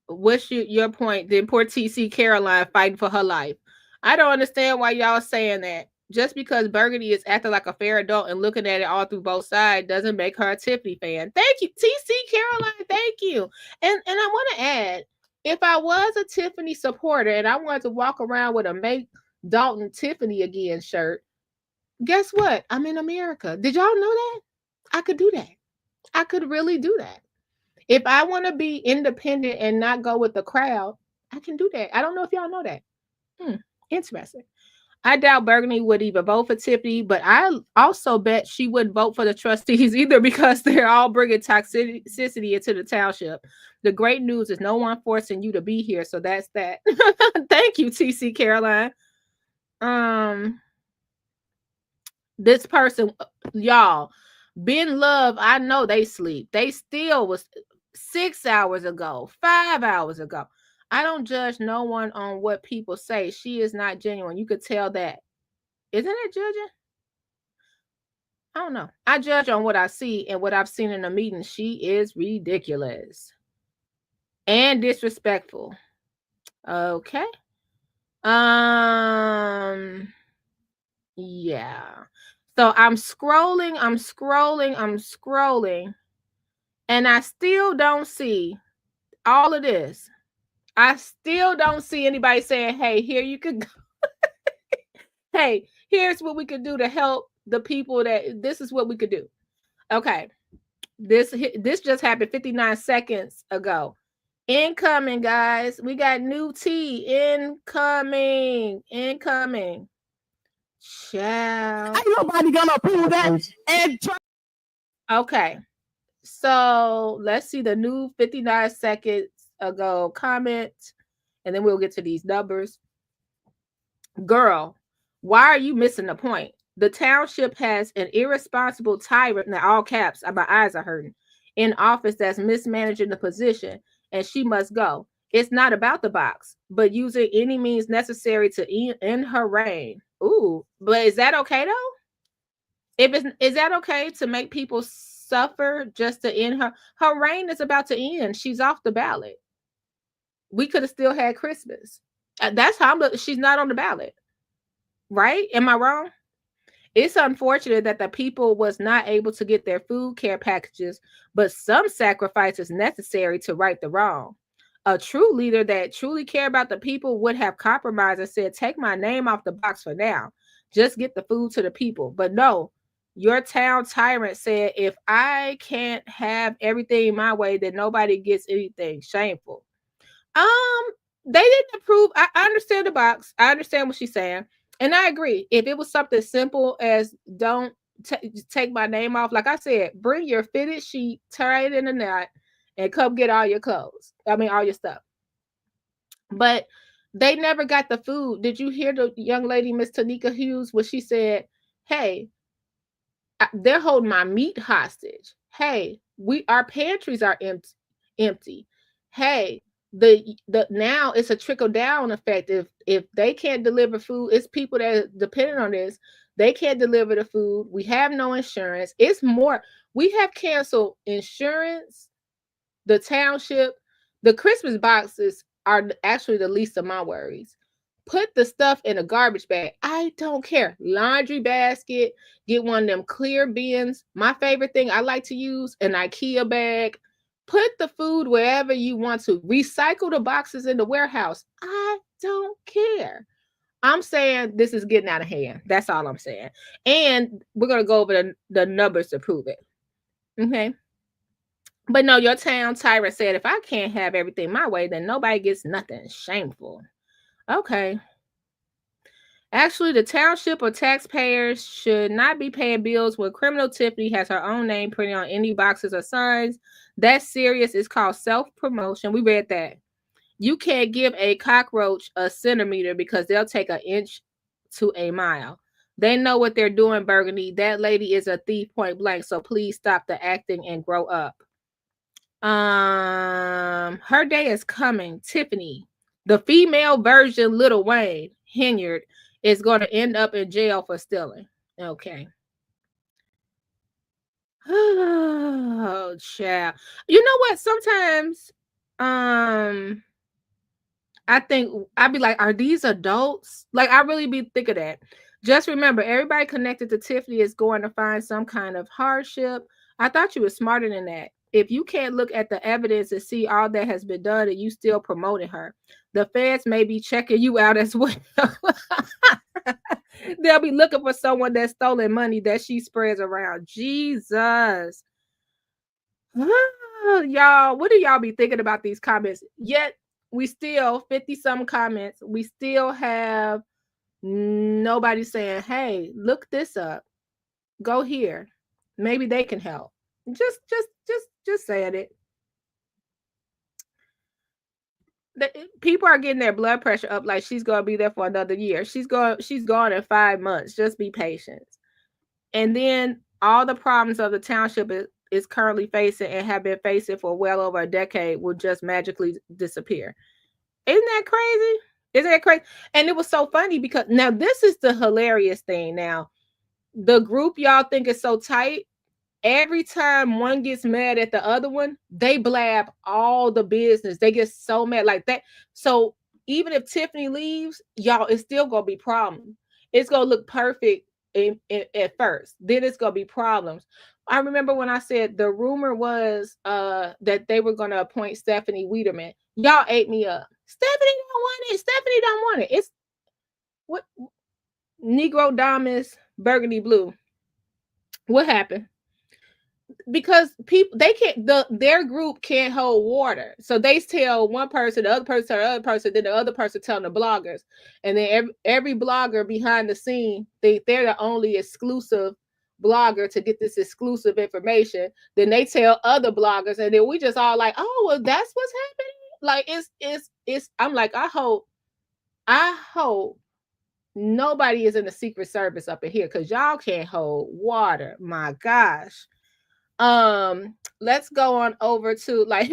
what's your point? Then poor TC Caroline fighting for her life. I don't understand why y'all saying that. Just because Burgundy is acting like a fair adult and looking at it all through both sides doesn't make her a Tiffany fan. Thank you, TC Caroline. Thank you. And I want to add, if I was a Tiffany supporter and I wanted to walk around with a Make Dolton Tiffany again shirt, guess what? I'm in America. Did y'all know that? I could do that. I could really do that. If I want to be independent and not go with the crowd, I can do that. I don't know if y'all know that. Interesting. I doubt Burgundy would even vote for Tiffany, but I also bet she wouldn't vote for the trustees either because they're all bringing toxicity into the township. The great news is no one forcing you to be here, so that's that. Thank you, TC Caroline. This person, y'all, Ben Love, I know they sleep. They still was 6 hours ago, 5 hours ago. I don't judge no one on what people say. She is not genuine. You could tell that. Isn't it judging? I don't know. I judge on what I see and what I've seen in the meeting. She is ridiculous and disrespectful. Okay. Yeah. So I'm scrolling, and I still don't see all of this. I still don't see anybody saying, hey, here you could go. Hey, here's what we could do to help the people that this is what we could do. Okay. This just happened 59 seconds ago. Incoming, guys. We got new tea incoming. Child. Ain't nobody gonna approve that. And okay. So let's see the new 59 seconds ago comment, and then we'll get to these numbers. Girl, why are you missing the point? The township has an irresponsible tyrant, now all caps, my eyes are hurting, in office that's mismanaging the position, and she must go. It's not about the box, but using any means necessary to end her reign. Ooh, but is that okay though? Is that okay to make people suffer just to end her reign is about to end. She's off the ballot. We could have still had Christmas. That's how she's not on the ballot. Right? Am I wrong? It's unfortunate that the people was not able to get their food care packages, but some sacrifice is necessary to right the wrong. A true leader that truly cared about the people would have compromised and said, take my name off the box for now. Just get the food to the people. But no, your town tyrant said, if I can't have everything my way, then nobody gets anything. Shameful. They didn't approve. I understand the box. I understand what she's saying. And I agree. If it was something simple as don't take my name off, like I said, bring your fitted sheet, tie it in a knot, and come get all your clothes. I mean, all your stuff. But they never got the food. Did you hear the young lady, Miss Tanika Hughes, when she said, hey, they're holding my meat hostage. Hey, our pantries are empty. Hey, the now it's a trickle down effect. If they can't deliver food, it's people that dependent on this. They can't deliver the food. We have no insurance. It's more. We have canceled insurance, the township. The Christmas boxes are actually the least of my worries. Put the stuff in a garbage bag. I don't care. Laundry basket. Get one of them clear bins. My favorite thing I like to use, an IKEA bag. Put the food wherever you want to. Recycle the boxes in the warehouse. I don't care. I'm saying this is getting out of hand. That's all I'm saying. And we're going to go over the numbers to prove it. Okay. But no, your town tyrant said, if I can't have everything my way, then nobody gets nothing. Shameful. Okay. Actually, the township or taxpayers should not be paying bills when criminal Tiffany has her own name printed on any boxes or signs. That's serious. It's called self-promotion. We read that. You can't give a cockroach a centimeter because they'll take an inch to a mile. They know what they're doing, Burgundy. That lady is a thief, point blank. So please stop the acting and grow up. Her day is coming. Tiffany, the female version, Little Wayne, Hinyard, is going to end up in jail for stealing. Okay. Oh, child. You know what? Sometimes, I think I'd be like, are these adults? Like, I really be thinking that. Just remember, everybody connected to Tiffany is going to find some kind of hardship. I thought you were smarter than that. If you can't look at the evidence and see all that has been done and you still promoting her, the feds may be checking you out as well. They'll be looking for someone that's stolen money that she spreads around. Jesus. Y'all, what do y'all be thinking about these comments? Yet we still 50-some comments. We still have nobody saying, hey, look this up. Go here. Maybe they can help. Just saying it. People are getting their blood pressure up like she's gonna be there for another year. She's gone in 5 months. Just be patient. And then all the problems of the township is currently facing and have been facing for well over a decade will just magically disappear. Isn't that crazy? Isn't that crazy? And it was so funny because now this is the hilarious thing. Now, the group y'all think is so tight. Every time one gets mad at the other one, they blab all the business. They get so mad like that. So even if Tiffany leaves, y'all, it's still gonna be problems. It's gonna look perfect at first, then it's gonna be problems. I remember when I said the rumor was that they were gonna appoint Stephanie Weiderman. Y'all ate me up. Stephanie don't want it. Stephanie don't want it. It's what Negro Damas Burgundy Blue. What happened? Because people they can't their group can't hold water, so they tell one person, the other person, the other person, then the other person telling the bloggers, and then every blogger behind the scene they're the only exclusive blogger to get this exclusive information. Then they tell other bloggers, and then we just all like, oh well, that's what's happening. Like it's I'm like, I hope nobody is in the Secret Service up in here, because y'all can't hold water. My gosh. Let's go on over to like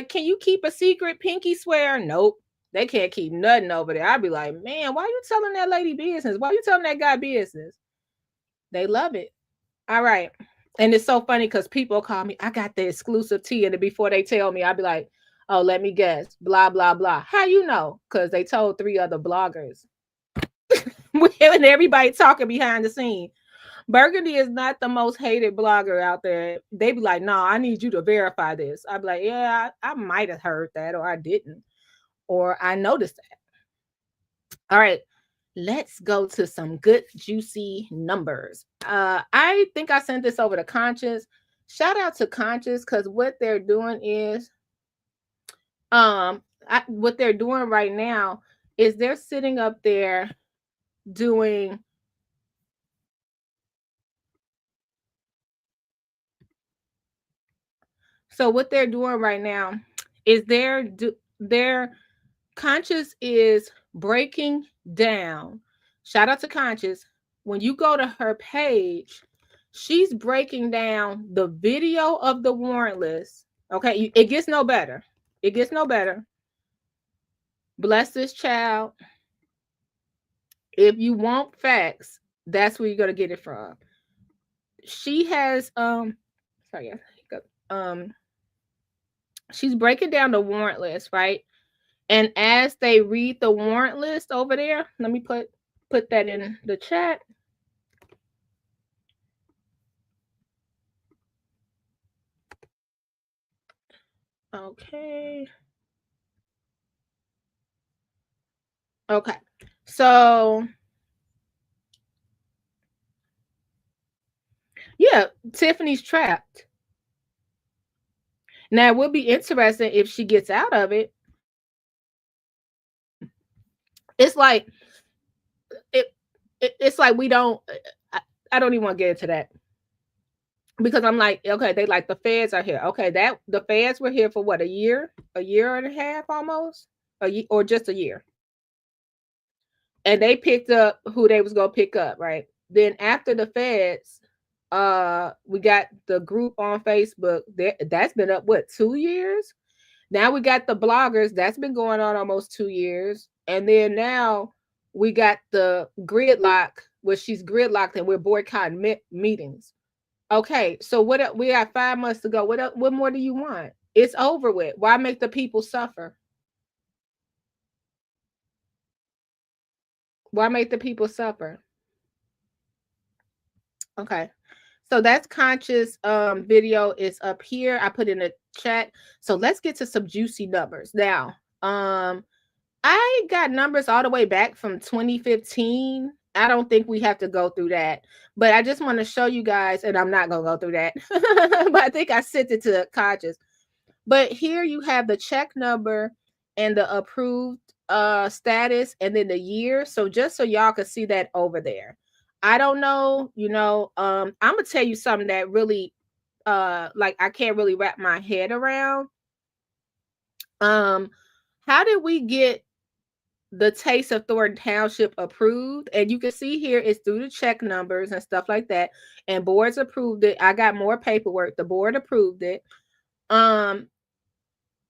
can you keep a secret? Pinky swear? Nope, they can't keep nothing over there. I'd be like, man, why are you telling that lady business? Why are you telling that guy business? They love it. All right. And it's so funny because people call me, I got the exclusive tea, and before they tell me, I'd be like, oh, let me guess, blah blah blah. How you know? Because they told 3 other bloggers. And everybody talking behind the scene. Burgundy is not the most hated blogger out there. They be like, no, I need you to verify this. I'd be like, yeah, I might have heard that, or I didn't, or I noticed that. All right, let's go to some good juicy numbers. I think I sent this over to Conscious. Shout out to Conscious, because what they're doing is, what they're doing right now is they're sitting up there doing. So what they're doing right now is their Conscious is breaking down. Shout out to Conscious. When you go to her page, she's breaking down the video of the warrantless. Okay, it gets no better. It gets no better. Bless this child. If you want facts, that's where you're gonna get it from. She has she's breaking down the warrant list, right? And as they read the warrant list over there, let me put that in the chat. Okay. Okay. So yeah, Tiffany's trapped. Now it would be interesting if she gets out of it. It's like it's like we don't. I don't even want to get into that, because I'm like, okay, they like the feds are here. Okay, that the feds were here for what, a year and a half, almost a year, or just a year, and they picked up who they was gonna pick up, right? Then after the feds, we got the group on Facebook that's been up what, 2 years. Now we got the bloggers that's been going on almost 2 years, and then now we got the gridlock, where she's gridlocked and we're boycotting meetings. Okay, so what? We got 5 months to go. What more do you want? It's over with. Why make the people suffer? Why make the people suffer? Okay. So that's Conscious video is up here. I put in the chat. So let's get to some juicy numbers. Now, I got numbers all the way back from 2015. I don't think we have to go through that, but I just want to show you guys, and I'm not going to go through that, but I think I sent it to Conscious. But here you have the check number and the approved status, and then the year. So just so y'all can see that over there. I don't know, I'm gonna tell you something that really like I can't really wrap my head around. How did we get the Taste of Thornton Township approved? And you can see here it's through the check numbers and stuff like that, and boards approved it. I got more paperwork. The board approved it. I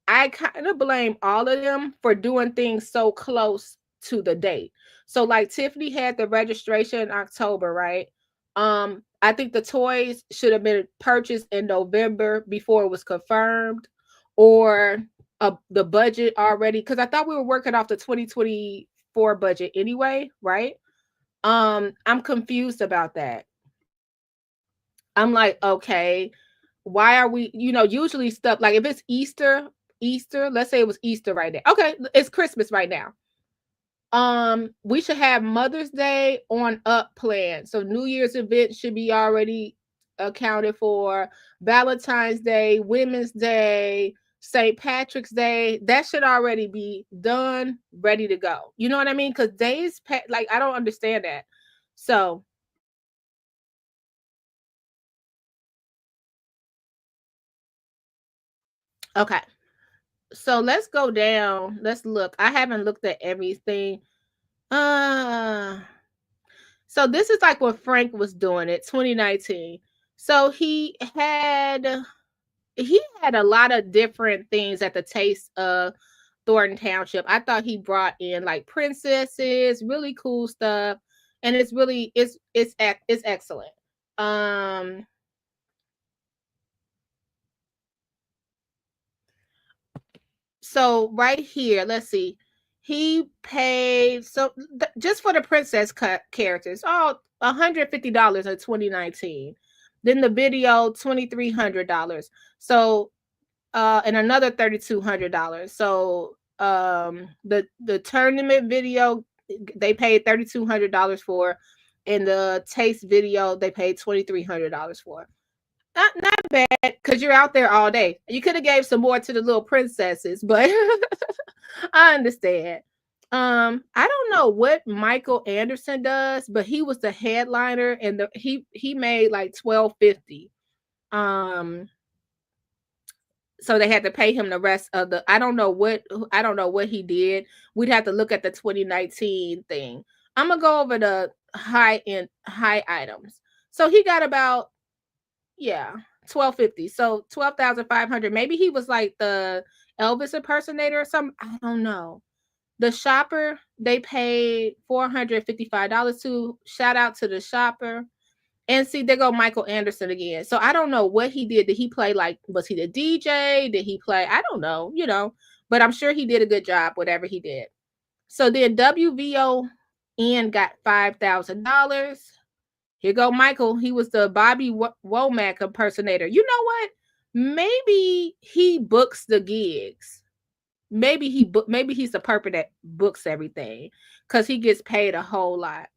kind of blame all of them for doing things so close to the date. So like Tiffany had the registration in October, right? I think the toys should have been purchased in November before it was confirmed, or the budget already, because I thought we were working off the 2024 budget anyway, right? I'm confused about that. I'm like, okay, why are we, usually stuff like if it's Easter, let's say it was Easter right now. Okay, it's Christmas right now. We should have Mother's Day on up plan. So New Year's event should be already accounted for. Valentine's Day, Women's Day, St. Patrick's Day, that should already be done, ready to go. You know what I mean? Because days, like, I don't understand that. So, okay. So let's go down. Let's look. I haven't looked at everything. So this is like when Frank was doing it, 2019. So he had a lot of different things at the taste of Thornton Township. I thought he brought in like princesses, really cool stuff, and it's really it's excellent. So right here, let's see. He paid just for the princess characters, $150 in 2019. Then the video, $2,300. So and another $3,200. So the tournament video they paid $3,200 for, and the taste video they paid $2,300 for. Not bad, because you're out there all day. You could have gave some more to the little princesses, but I understand. I don't know what Michael Anderson does, but he was the headliner, and he made like $1,250. So they had to pay him the rest of the. I don't know what he did. We'd have to look at the 2019 thing. I'm gonna go over the high items. So he got about, yeah, $1,250. So 12,500. Maybe he was like the Elvis impersonator or something. I don't know. The shopper, they paid $455 to. Shout out to the shopper. And see, there go Michael Anderson again. So I don't know what he did. Did he play like, was he the DJ? Did he play? I don't know, but I'm sure he did a good job, whatever he did. So then WVON got $5,000. Here go Michael. He was the Bobby Womack impersonator. You know what? Maybe he books the gigs. Maybe he's the perp that books everything, because he gets paid a whole lot.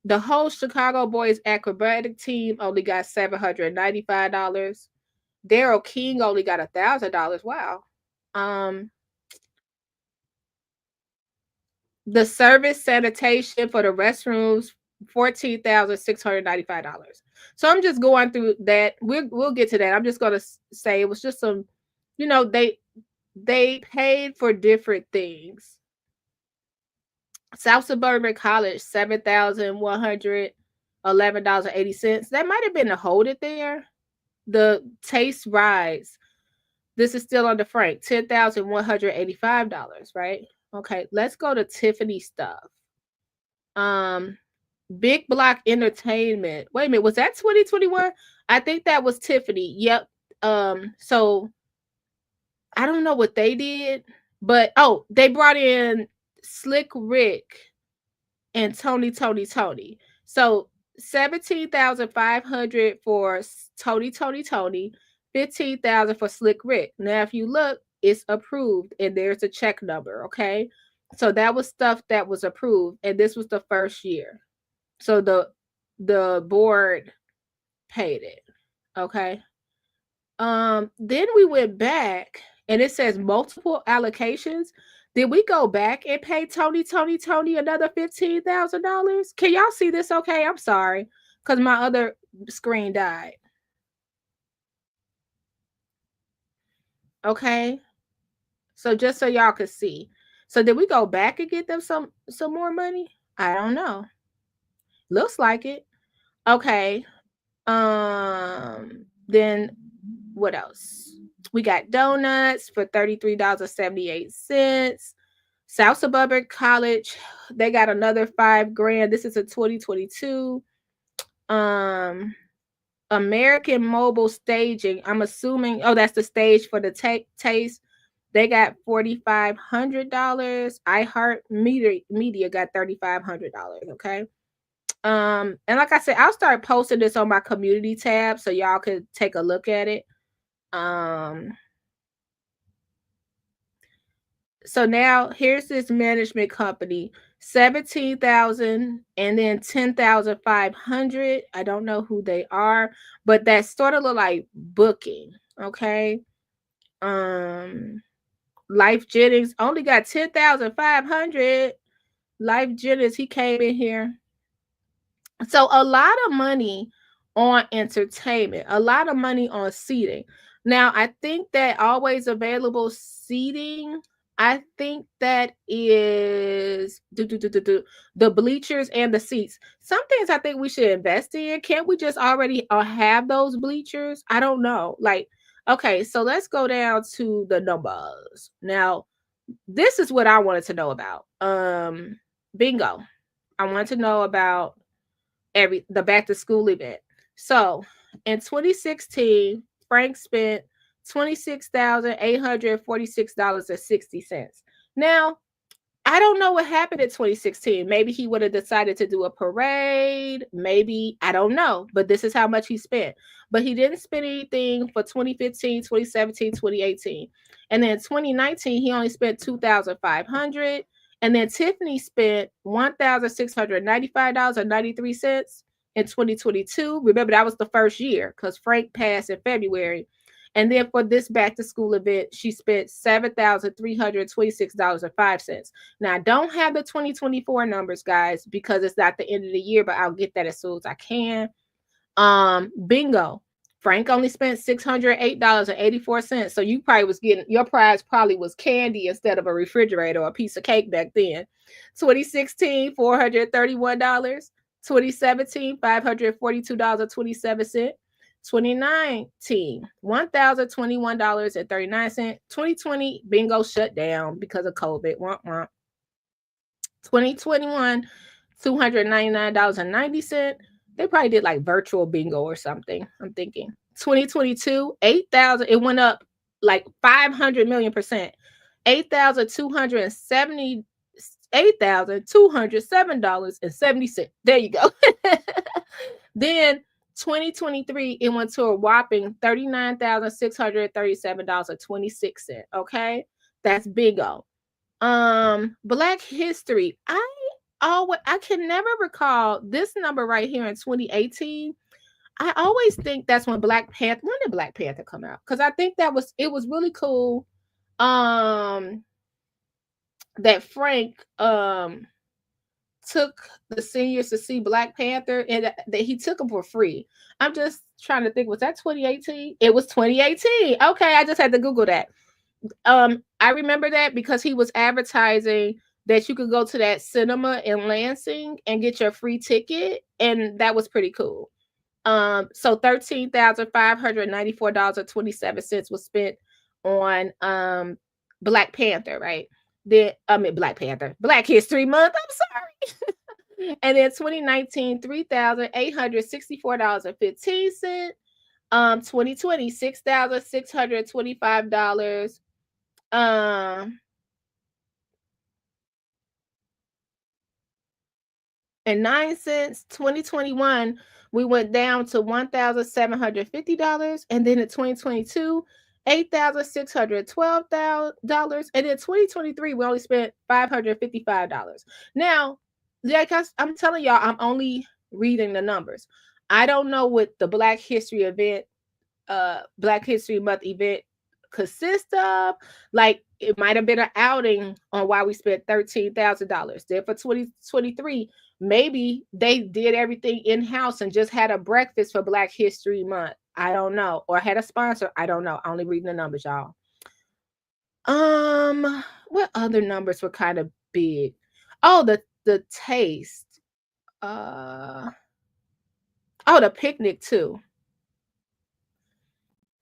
The whole Chicago Boys acrobatic team only got $795. Daryl King only got $1,000. Wow. The service sanitation for the restrooms, $14,695. So I'm just going through that. We'll get to that. I'm just gonna say it was just some, they paid for different things. South Suburban College, $7,111.80. That might have been to hold it there. The Taste Rise. This is still under Frank, $10,185, right? Okay, let's go to Tiffany stuff. Big Block Entertainment. Wait a minute, was that 2021? I think that was Tiffany. Yep. So I don't know what they did, but they brought in Slick Rick and Tony. So 17,500 for Tony, 15,000 for Slick Rick. Now, if you look, it's approved and there's a check number. Okay. So that was stuff that was approved, and this was the first year. So the board paid it. Okay. Then we went back and it says multiple allocations. Did we go back and pay Tony another $15,000? Can y'all see this? Okay, I'm sorry, because my other screen died. Okay, so just so y'all could see. So did we go back and get them some more money? I don't know. Looks like it. Okay. Then what else? We got donuts for $33.78. South Suburban College, they got another $5,000. This is a 2022. American Mobile Staging. I'm assuming, oh, that's the stage for the taste. They got $4,500. iHeart Media got $3,500. Okay. And like I said, I'll start posting this on my community tab so y'all could take a look at it. So now here's this management company, 17,000 and then 10,500. I don't know who they are, but that sort of look like booking. Okay. Life Jennings only got 10,500. Life Jennings, he came in here. So a lot of money on entertainment, a lot of money on seating. Now, I think that always available seating, I think that is the bleachers and the seats. Some things I think we should invest in. Can't we just already have those bleachers? I don't know. Like, okay, so let's go down to the numbers. Now, this is what I wanted to know about. Bingo. I want to know about the back to school event. So in 2016, Frank spent $26,846.60. Now, I don't know what happened in 2016. Maybe he would have decided to do a parade. Maybe, I don't know. But this is how much he spent. But he didn't spend anything for 2015, 2017, 2018. And then 2019, he only spent $2,500. And then Tiffany spent $1,695.93 in 2022. Remember, that was the first year because Frank passed in February. And then for this back to school event, she spent $7,326.05. Now, I don't have the 2024 numbers, guys, because it's not the end of the year, but I'll get that as soon as I can. Bingo. Frank only spent $608.84. So you probably was getting, your prize probably was candy instead of a refrigerator or a piece of cake back then. 2016, $431. 2017, $542.27. 2019, $1,021.39. 2020, bingo shut down because of COVID. 2021, $299.90. They probably did like virtual bingo or something, I'm thinking. 2022, 8,000. It went up like 500 million%. $8,207.70. There you go. Then 2023, it went to a whopping $39,637.26. Okay, that's bingo. Black History. I can never recall this number right here in 2018. I always think that's when Black Panther. When did Black Panther come out? Because I think it was really cool. That Frank took the seniors to see Black Panther, and that he took them for free. I'm just trying to think, was that 2018? It was 2018. Okay, I just had to Google that. I remember that because he was advertising that you could go to that cinema in Lansing and get your free ticket, and that was pretty cool. So $13,594.27 was spent on Black Panther, right? Black Panther, Black History Month. I'm sorry. And then 2019, $3,864.15. 2020, $6,625. And 9 cents. 2021, we went down to $1,750. And then in 2022, $8,612. And in 2023, we only spent $555. Now, like I'm telling y'all, I'm only reading the numbers. I don't know what the Black History event, Black History Month event consists of. Like, it might have been an outing on why we spent $13,000. Then for 2023, maybe they did everything in-house and just had a breakfast for Black History Month. I don't know. Or had a sponsor. I don't know. I'm only reading the numbers, y'all. What other numbers were kind of big? Oh, the taste. The picnic too.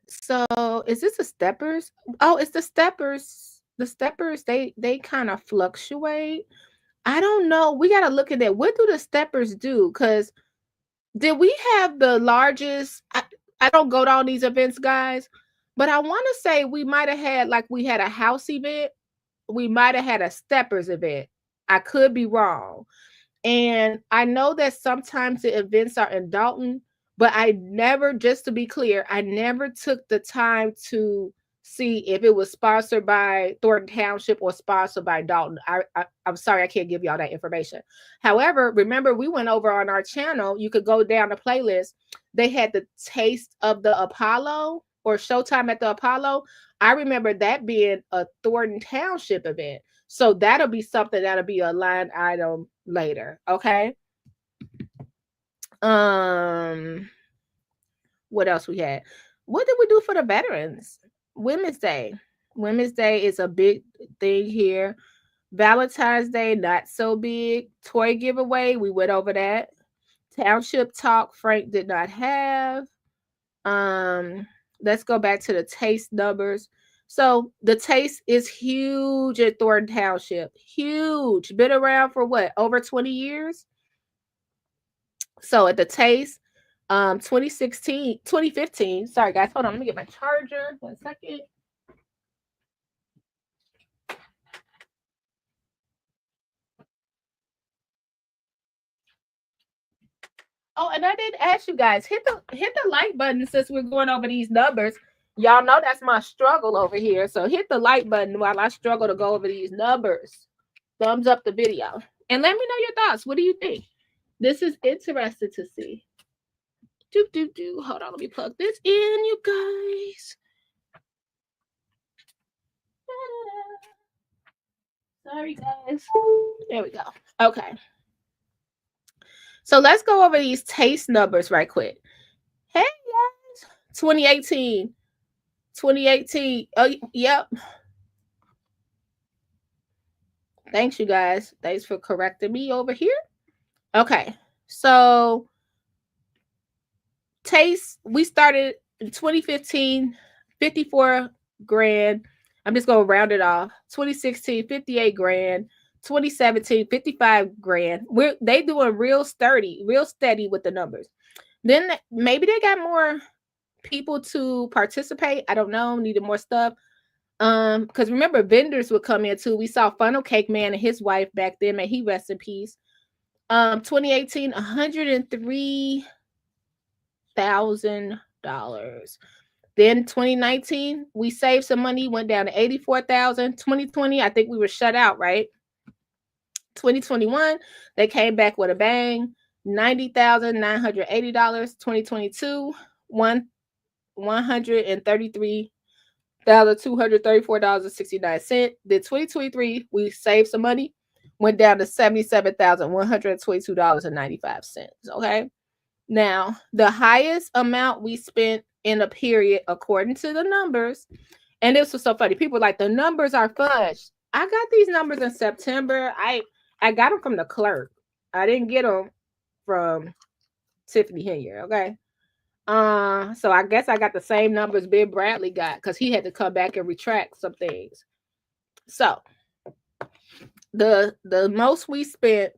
So is this the Steppers? Oh, it's the Steppers. The Steppers, they kind of fluctuate. I don't know. We got to look at that. What do the Steppers do? Because Did we have the largest? I don't go to all these events, guys, but I want to say we might have had, like, we had a house event. We might have had a steppers event. I could be wrong. And I know that sometimes the events are in Dolton, but I never, just to be clear, I never took the time to see if it was sponsored by Thornton Township or sponsored by Dolton. I'm sorry, I can't give y'all that information. However, remember, we went over on our channel. You could go down the playlist. They had the Taste of the Apollo or Showtime at the Apollo. I remember that being a Thornton Township event. So that'll be something that'll be a line item later. Okay. What else we had? What did we do for the veterans? Women's Day. Women's Day is a big thing here. Valentine's Day, not so big. Toy giveaway, we went over that. Township talk, Frank did not have. Let's go back to the taste numbers. So the taste is huge at Thornton Township. Huge. Been around for what? Over 20 years? So at the taste, 2015. Sorry, guys. Hold on. Let me get my charger. 1 second. Oh, and I didn't ask you guys, hit the like button since we're going over these numbers. Y'all know that's my struggle over here. So hit the like button while I struggle to go over these numbers. Thumbs up the video. And let me know your thoughts. What do you think? This is interesting to see. Hold on, let me plug this in, you guys. Sorry, guys. There we go. Okay. So let's go over these taste numbers right quick. Hey, guys. 2018. Oh, yep. Thanks, you guys. Thanks for correcting me over here. Okay. So taste, we started in 2015, 54 grand. I'm just going to round it off. 2016, 58 grand. 2017, 55 grand. They doing real steady with the numbers. Then maybe they got more people to participate. I don't know. Needed more stuff. Because remember, vendors would come in too. We saw Funnel Cake Man and his wife back then. May he rest in peace. 2018, $103,000. Then 2019, we saved some money, went down to 84,000. 2020, I think we were shut out, right? 2021, they came back with a bang, $90,980. 2022, $133,234.69. Then 2023, we saved some money, went down to $77,122.95. Okay. Now, the highest amount we spent in a period, according to the numbers, and this was so funny. People were like, the numbers are fudged. I got these numbers in September. I got them from the clerk. I didn't get them from Tiffany Henyer. Okay. So I guess I got the same numbers Ben Bradley got because he had to come back and retract some things. So the most we spent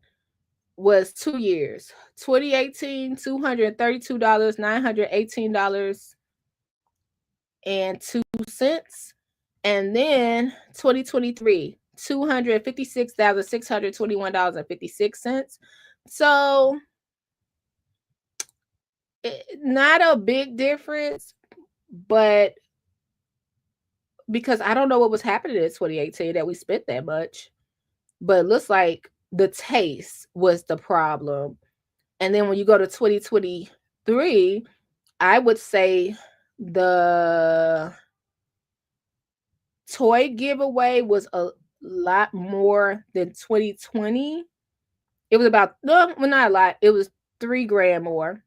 was 2 years. 2018, $232, $918.02. And then 2023, $256,621.56. So not a big difference, but because I don't know what was happening in 2018 that we spent that much, but it looks like the taste was the problem. And then when you go to 2023, I would say the toy giveaway was a lot more than 2020. It was about, no, well, not a lot. It was $3,000 more.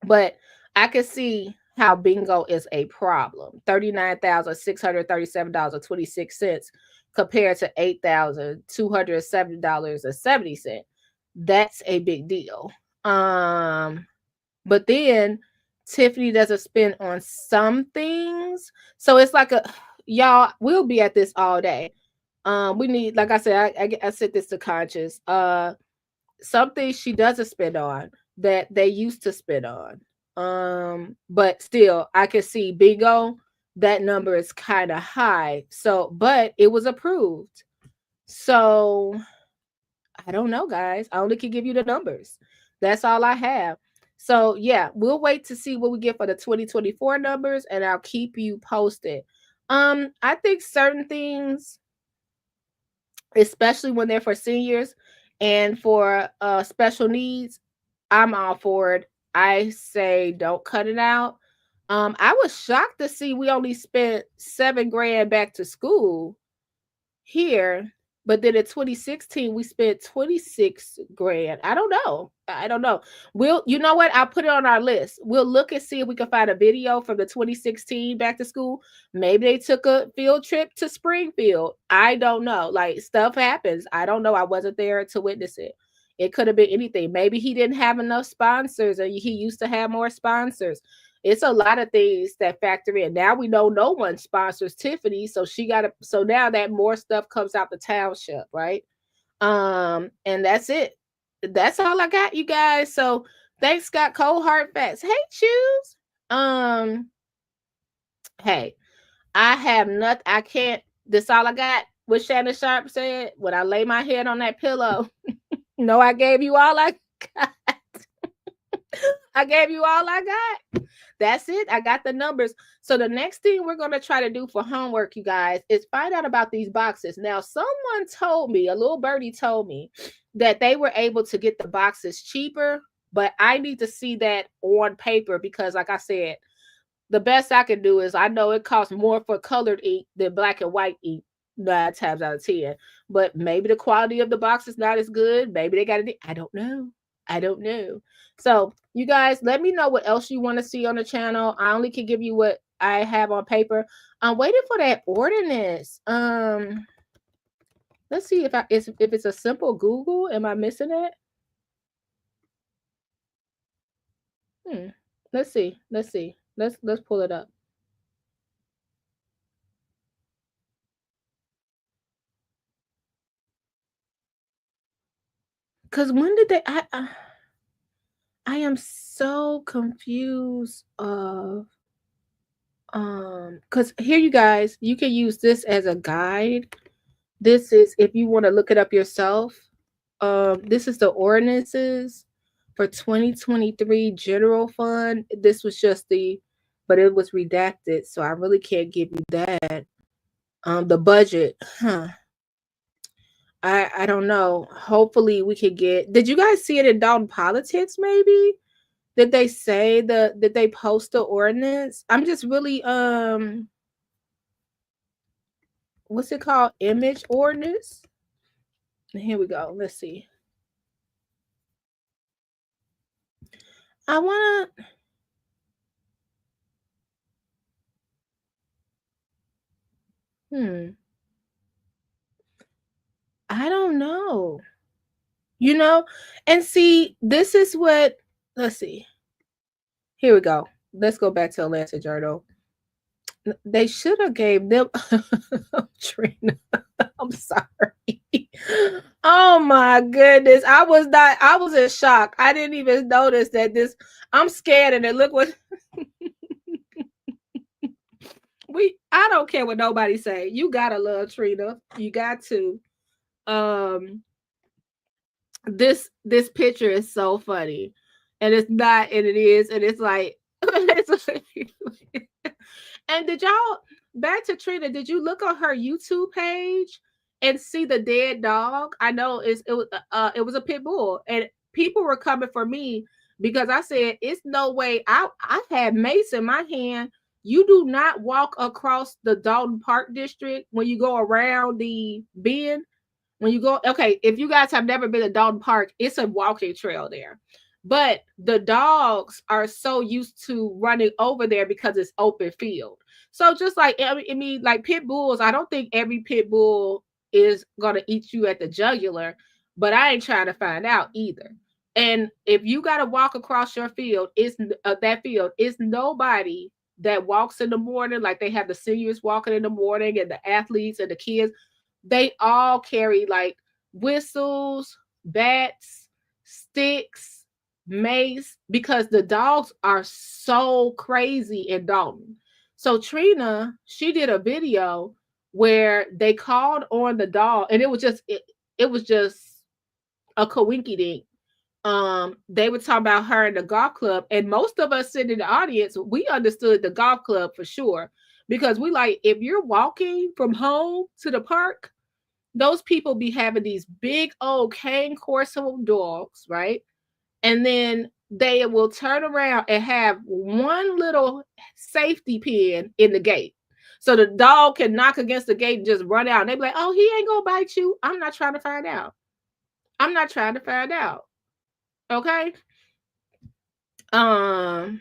But I could see how bingo is a problem. $39,637.26 compared to $8,270.70. That's a big deal. But then Tiffany doesn't spend on some things. So it's like y'all, we'll be at this all day. We need, like I said, I said this to Conscious. Some things she doesn't spend on. that they used to spit on. But still, I can see bingo, that number is kind of high. So, but it was approved. So I don't know, guys. I only can give you the numbers. That's all I have. So yeah, we'll wait to see what we get for the 2024 numbers, and I'll keep you posted. I think certain things, especially when they're for seniors and for special needs, I'm all for it. I say don't cut it out. I was shocked to see we only spent $7,000 back to school here, but then in 2016 we spent $26,000. I don't know. You know what? I'll put it on our list. We'll look and see if we can find a video from the 2016 back to school. Maybe they took a field trip to Springfield. I don't know. Like, stuff happens. I don't know. I wasn't there to witness it. It could have been anything. Maybe he didn't have enough sponsors, or he used to have more sponsors. It's a lot of things that factor in. Now we know no one sponsors Tiffany, so so now that more stuff comes out the Township, right? And that's it. That's all I got, you guys. So thanks, Scott. Cold hard facts. Hey, Choose. Hey, I have nothing. I can't. This all I got. What Shannon Sharp said when I lay my head on that pillow. No, I gave you all I got. I gave you all I got. That's it. I got the numbers. So the next thing we're going to try to do for homework, you guys, is find out about these boxes. Now, someone told me, a little birdie told me, that they were able to get the boxes cheaper, but I need to see that on paper because, like I said, the best I can do is, I know it costs more for colored ink than black and white ink 9 times out of 10, but maybe the quality of the box is not as good. Maybe they got it. I don't know. So you guys, let me know what else you want to see on the channel. I only can give you what I have on paper. I'm waiting for that ordinance. Let's see if it's a simple Google. Am I missing it? Let's see. Let's pull it up. Because when did they? I am so confused of because here, you guys, you can use this as a guide. This is if you want to look it up yourself. This is the ordinances for 2023 general fund. This was just but it was redacted, so I really can't give you that. The budget, I don't know. Hopefully we could get. Did you guys see it in Dolton Politics? Maybe did they say did they post the ordinance? I'm just really what's it called? Image ordinance. Here we go. Let's see. I want to. I don't know. And see, this is what. Let's see. Here we go. Let's go back to Atlanta Journal. They should have gave them. Trina, I'm sorry. Oh my goodness. I was in shock. I didn't even notice that this. I'm scared, and then look what. I don't care what nobody say. You gotta love Trina. You got to. This picture is so funny, and it's not, and it is, and it's like, and did y'all, back to Trina, did you look on her YouTube page and see the dead dog? I know it was a pit bull, and people were coming for me because I said it's no way. I had mace in my hand. You do not walk across the Dolton Park District when you go around the bend. When you go, okay, if you guys have never been to Dolton Park, it's a walking trail there. But the dogs are so used to running over there because it's open field. So just like, I mean, like pit bulls, I don't think every pit bull is going to eat you at the jugular, but I ain't trying to find out either. And if you got to walk across your field, that field is nobody that walks in the morning, like they have the seniors walking in the morning and the athletes and the kids. They all carry like whistles, bats, sticks, mace, because the dogs are so crazy in Dolton. So Trina, she did a video where they called on the dog, and it was just a coinky dink. They were talking about her in the golf club, and most of us sitting in the audience, we understood the golf club for sure, because we like, if you're walking from home to the park, those people be having these big old cane corso dogs, right? And then they will turn around and have one little safety pin in the gate. So the dog can knock against the gate and just run out. And they be like, oh, he ain't gonna bite you. I'm not trying to find out. I'm not trying to find out. Okay. Oh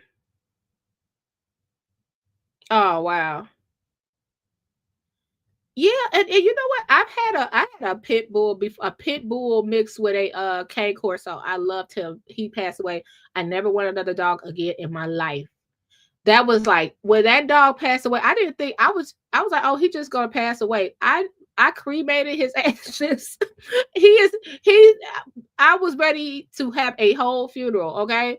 wow. Yeah, and you know what? I had a pit bull before, a pit bull mixed with a cane corso. I loved him. He passed away. I never want another dog again in my life. That was like, when that dog passed away, I didn't think, I was like, oh, he just gonna pass away. I cremated his ashes. he I was ready to have a whole funeral, okay?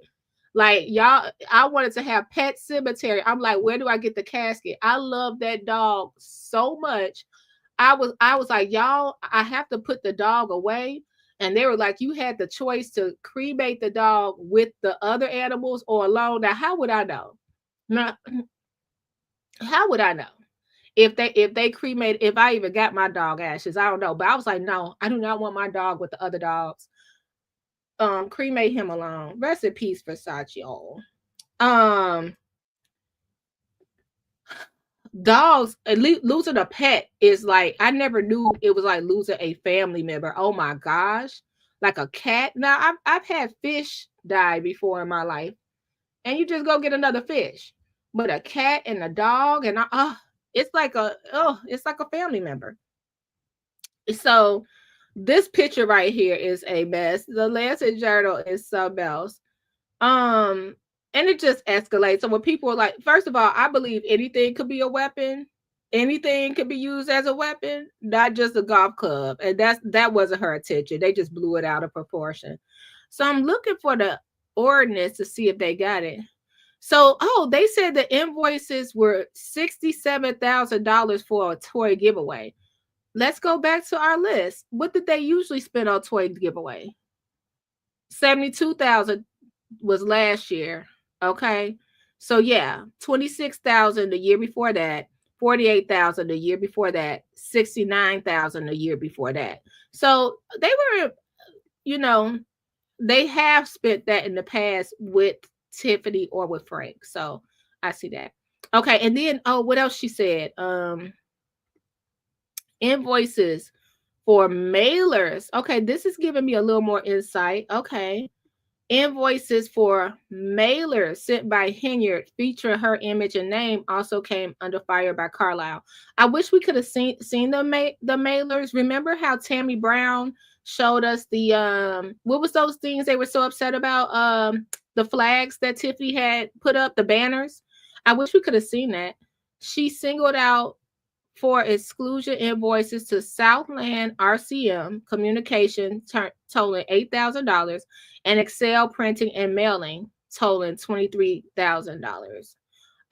Like, y'all, I wanted to have pet cemetery. I'm like, where do I get the casket? I love that dog so much. I was like, y'all, I have to put the dog away. And they were like, you had the choice to cremate the dog with the other animals or alone. Now, how would I know? Now, how would I know? If they cremate, if I even got my dog ashes, I don't know. But I was like, no, I do not want my dog with the other dogs. Cremate him alone. Rest in peace, Versace. Dogs, losing a pet is like, I never knew it was like losing a family member. Oh my gosh. Like a cat. Now I've had fish die before in my life, and you just go get another fish. But a cat and a dog, and it's like a family member. So this picture right here is a mess. The Lancet Journal is something else. And it just escalates. So when people are like, first of all, I believe anything could be a weapon. Anything could be used as a weapon, not just a golf club. And that wasn't her intention. They just blew it out of proportion. So I'm looking for the ordinance to see if they got it. So, they said the invoices were $67,000 for a toy giveaway. Let's go back to our list. What did they usually spend on toy giveaway? 72,000 was last year. Okay. So yeah, 26,000 the year before that, 48,000 the year before that, 69,000 the year before that. So they were, they have spent that in the past with Tiffany or with Frank. So I see that. Okay. And then, what else she said? Invoices for mailers. Okay. This is giving me a little more insight. Okay. Invoices for mailers sent by Henyard featuring her image and name also came under fire by Carlisle. I wish we could have seen the mailers. Remember how Tammy Brown showed us the what was those things they were so upset about? The flags that Tiffany had put up, the banners. I wish we could have seen that. She singled out for exclusion invoices to Southland RCM Communication totaling $8,000 and Excel Printing and Mailing totaling $23,000.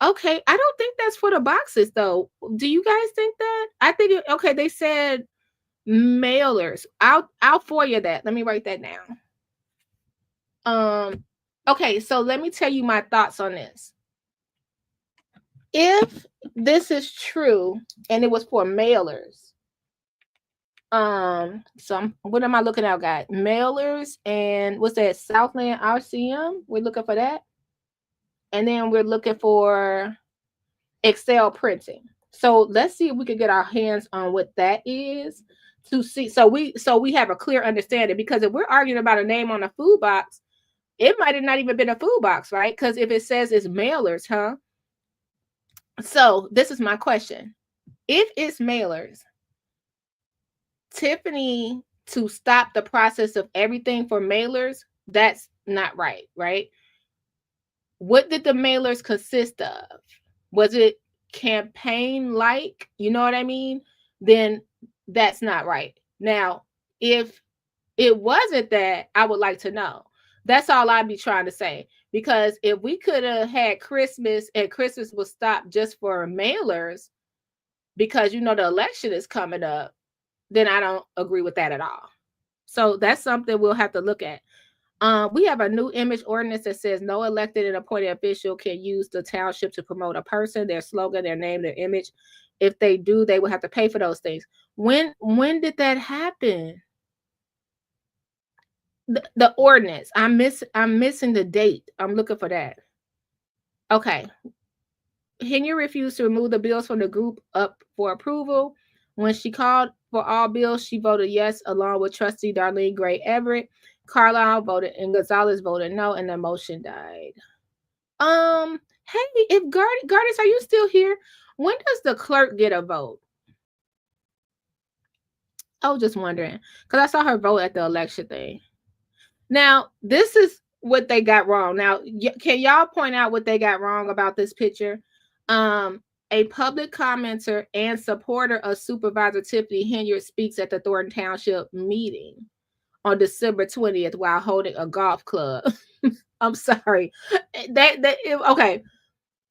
Okay, I don't think that's for the boxes though. Do you guys think that? I think okay. They said mailers. I'll FOIA that. Let me write that down. Okay, so let me tell you my thoughts on this. If this is true and it was for mailers, what am I looking at, guys? Mailers and what's that? Southland RCM. We're looking for that, and then we're looking for Excel Printing. So let's see if we can get our hands on what that is to see. So we have a clear understanding, because if we're arguing about a name on a food box, it might have not even been a food box, right? Because if it says it's mailers, huh? So this is my question. If it's mailers, Tiffany, to stop the process of everything for mailers, that's not right, right? What did the mailers consist of? Was it campaign-like? You know what I mean? Then that's not right. Now, if it wasn't that, I would like to know. That's all I'd be trying to say. Because if we could have had Christmas and Christmas was stopped just for mailers, because the election is coming up, then I don't agree with that at all. So that's something we'll have to look at. We have a new image ordinance that says no elected and appointed official can use the township to promote a person, their slogan, their name, their image. If they do, they will have to pay for those things. When did that happen? The ordinance. I'm missing the date. I'm looking for that. Okay. Henry refused to remove the bills from the group up for approval. When she called for all bills, she voted yes, along with Trustee Darlene Gray Everett. Carlisle voted and Gonzalez voted no, and the motion died. Hey, if Gardis, are you still here? When does the clerk get a vote? I was just wondering, because I saw her vote at the election thing. Now, this is what they got wrong. Now, can y'all point out what they got wrong about this picture? A public commenter and supporter of Supervisor Tiffany Henyard speaks at the Thornton Township meeting on December 20th while holding a golf club. I'm sorry. Okay.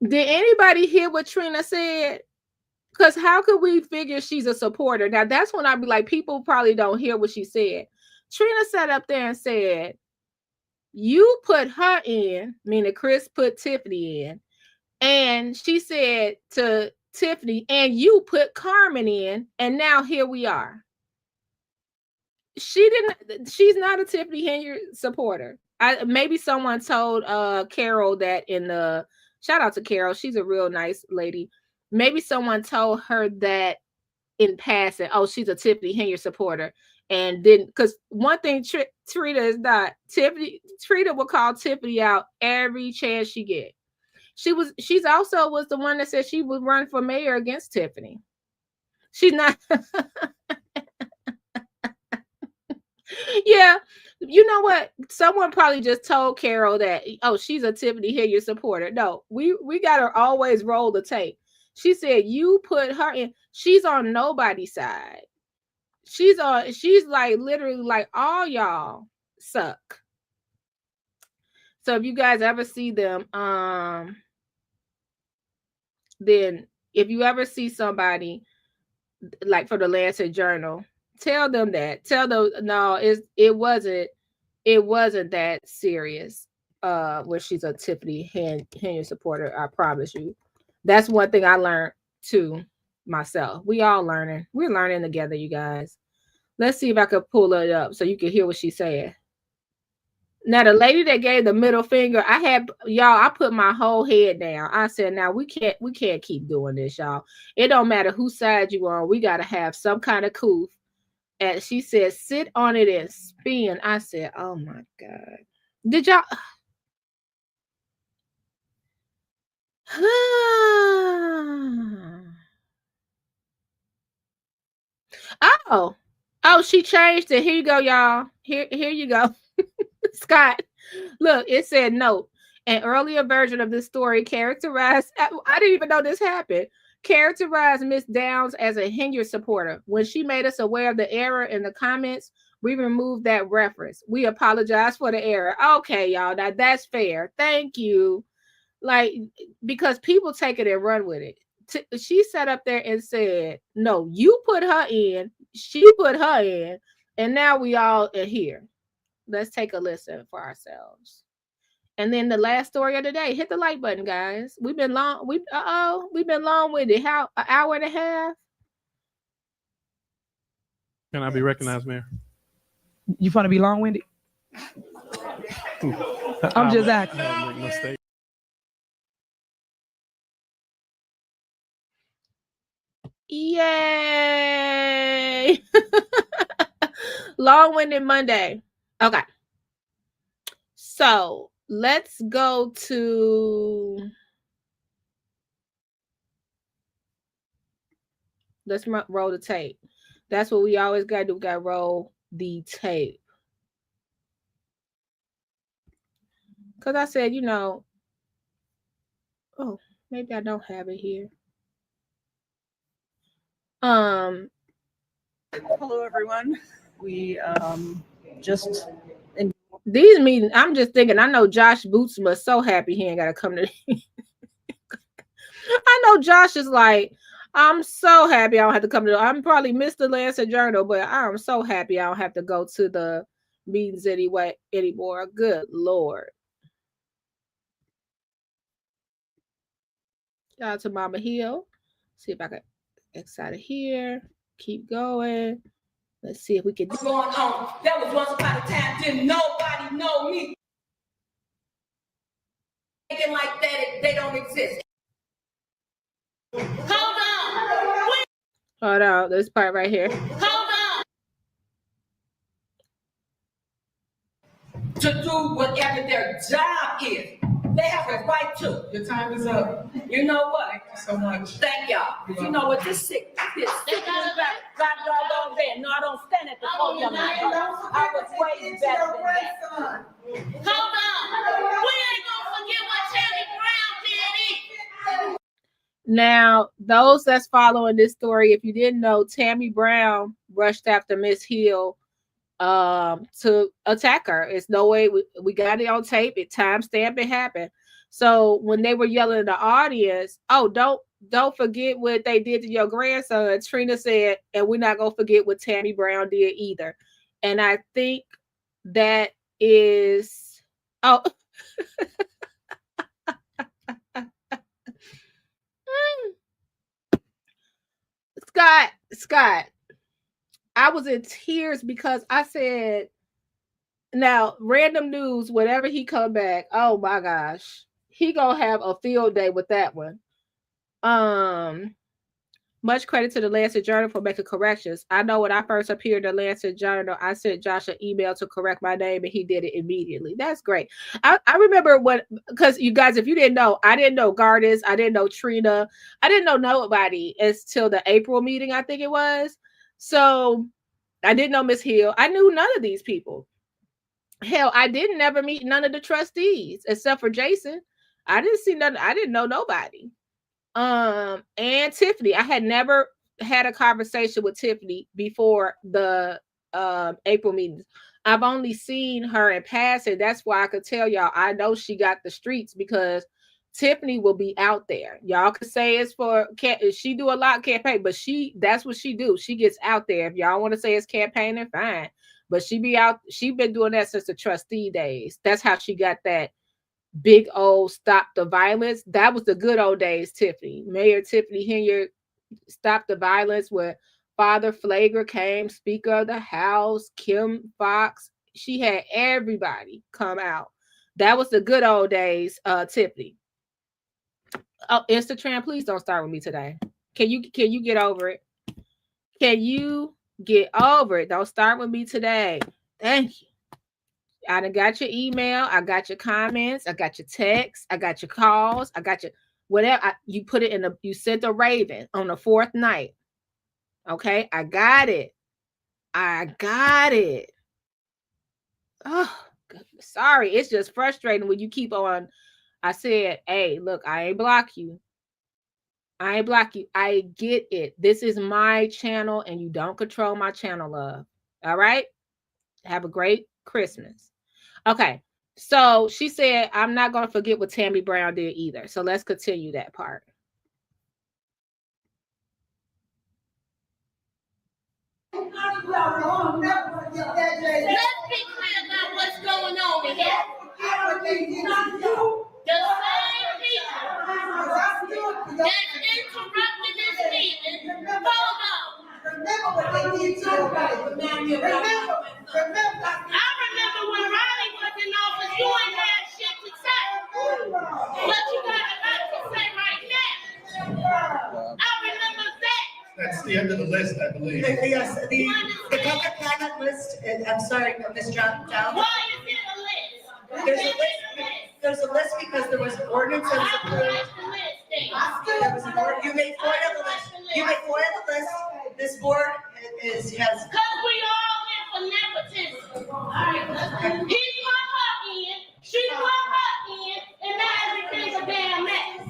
Did anybody hear what Trina said? Because how could we figure she's a supporter? Now, that's when I'd be like, people probably don't hear what she said. Trina sat up there and said, you put her in, meaning Chris put Tiffany in, and she said to Tiffany, and you put Carmen in, and now here we are. She's not a Tiffany Henyard supporter. Maybe someone told Carol that in the, shout out to Carol, she's a real nice lady. Maybe someone told her that in passing, oh, she's a Tiffany Henyard supporter, and didn't, because one thing Trina is not. Trina will call Tiffany out every chance she get. She's also was the one that said she would run for mayor against Tiffany. She's not. Yeah, you know what? Someone probably just told Carol that, oh, she's a Tiffany Henyard supporter. No, we got to always roll the tape. She said you put her in. She's on nobody's side. She's like literally like all y'all suck. So if you guys ever see them, then if you ever see somebody like for the Lancet Journal, tell them that. Tell them no, it wasn't that serious. When she's a Tiffany Henyard supporter, I promise you. That's one thing I learned too myself. We all learning. We're learning together, you guys. Let's see if I could pull it up so you can hear what she said. Now, the lady that gave the middle finger, I put my whole head down. I said, now we can't keep doing this, y'all. It don't matter whose side you on. We got to have some kind of coup. And she said, sit on it and spin. I said, oh my God. Did y'all? Oh, she changed it. Here you go, y'all. Here you go. Scott, look, it said note. An earlier version of this story characterized, I didn't even know this happened, characterized Miss Downs as a Henyard supporter. When she made us aware of the error in the comments, we removed that reference. We apologize for the error. Okay, y'all, that's fair. Thank you. Like, because people take it and run with it. She sat up there and said, no, you put her in, she put her in, and now we all are here. Let's take a listen for ourselves. And then the last story of the day. Hit the like button, guys. We've been long-winded. How an hour and a half? Can I be recognized, Mayor? You want to be long-winded? I'm just asking. I'll make mistake. Yay! Long-winded Monday. Okay. So let's go to. Let's roll the tape. That's what we always got to do. We got to roll the tape. Because I said, oh, maybe I don't have it here. Hello, everyone. We just in These meetings, I'm just thinking, I know Josh Boots was so happy he ain't got to come to I know Josh is like, I'm so happy I don't have to come to I'm probably missed the Lancet Journal, but I'm so happy I don't have to go to the meetings anymore. Good Lord. Shout out to Mama Hill. See if I can X out of here. Keep going. Let's see if we can. What's going on? That was once upon a time. Didn't nobody know me. Thinking like that, they don't exist. Hold on. This part right here. To do whatever their job is. They have a right to. Your time is up. You know what? Thank you so much. Thank y'all. You know what? This sick. This sick. Got y'all on there. No, I don't stand at the podium. I was way better than that. Hold on. We ain't gonna forget what Tammy Brown did. Now, those that's following this story, if you didn't know, Tammy Brown rushed after Miss Hill to attack her. It's no way we got it on tape. It timestamp it happened. So when they were yelling in the audience, oh, don't forget what they did to your grandson, Trina said, and we're not gonna forget what Tammy Brown did either. And I think that is Scott, I was in tears because I said, now random news, whenever he come back, oh my gosh, he gonna have a field day with that one. Much credit to the Lancet Journal for making corrections. I know when I first appeared in the Lancet Journal, I sent Josh an email to correct my name and he did it immediately. That's great. I remember when, because you guys, if you didn't know, I didn't know Gardis, I didn't know Trina, I didn't know nobody until the April meeting, I think it was. So I didn't know Miss Hill. I knew none of these people. Hell, I didn't ever meet none of the trustees except for Jason. I didn't see none. I didn't know nobody. And Tiffany, I had never had a conversation with Tiffany before the April meetings. I've only seen her in passing. That's why I could tell y'all I know she got the streets, because Tiffany will be out there. Y'all could say it's for she do a lot campaign, but that's what she do. She gets out there. If y'all want to say it's campaigning, fine. But she be out, she been doing that since the trustee days. That's how she got that big old stop the violence. That was the good old days, Tiffany. Mayor Tiffany Hilliard stopped the violence where Father Flager came, Speaker of the House, Kim Fox. She had everybody come out. That was the good old days, Tiffany. Oh, Instagram, please don't start with me today. Can you get over it? Can you get over it? Don't start with me today. Thank you. I done got your email. I got your comments. I got your texts. I got your calls. I got your whatever. You put it in you sent a raven on the 4th night. Okay. I got it. Oh, goodness. Sorry. It's just frustrating when you keep on. I said, hey, look, I ain't block you. I get it. This is my channel and you don't control my channel, love. All right. Have a great Christmas. Okay. So she said, I'm not going to forget what Tammy Brown did either. So let's continue that part. Let's be clear about what's going on here. The same people that interrupted this meeting. Hold on. Remember what they did to your wife. I remember when Riley was in office, you ain't had shit to say. But you got a lot to say right now. I remember that. That's the end of the list, I believe. Yes, the public comment list, and I'm sorry, Ms. John. Why is it a list? There's a list because there was an ordinance that was approved. There was an ordinance. You made 4 of the list. You made 4 of the list. This board has. Because we all here for nepotism. He put her in, she put her in, and now everything's a damn mess.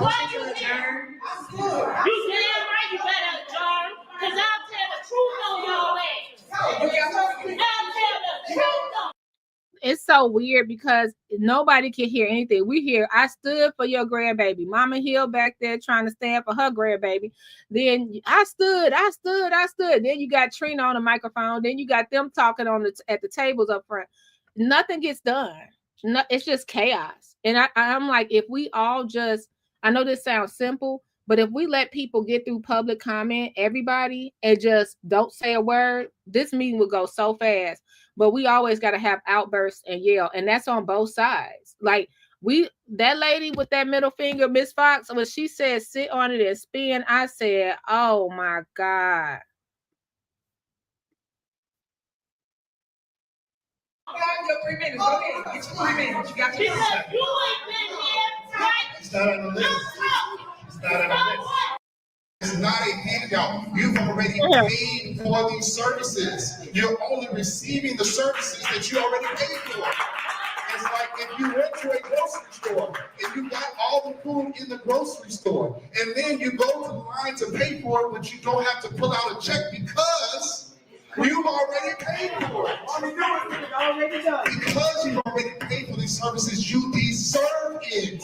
Why you here? You damn right you better adjourn, because I'll tell the truth on your ass. I'll tell the truth on so weird because nobody can hear anything. We hear, I stood for your grandbaby. Mama Hill back there trying to stand for her grandbaby. Then I stood. Then you got Trina on the microphone. Then you got them talking on at the tables up front. Nothing gets done. No, it's just chaos. And I'm like, if we all just, I know this sounds simple, but if we let people get through public comment, everybody, and just don't say a word, this meeting will go so fast. But we always got to have outbursts and yell. And that's on both sides. Like that lady with that middle finger, Miss Fox, when she said, sit on it and spin, I said, oh my God. Your 3 minutes. Go ahead. Get your 3 minutes. You got your Because you ain't been here, right? It's not on the list. It's not on the list. It's not a handout. You've already paid for these services. You're only receiving the services that you already paid for. It's like if you went to a grocery store and you got all the food in the grocery store, and then you go to the line to pay for it, but you don't have to pull out a check because you've already paid for it. Because you've already paid for these services, you deserve it.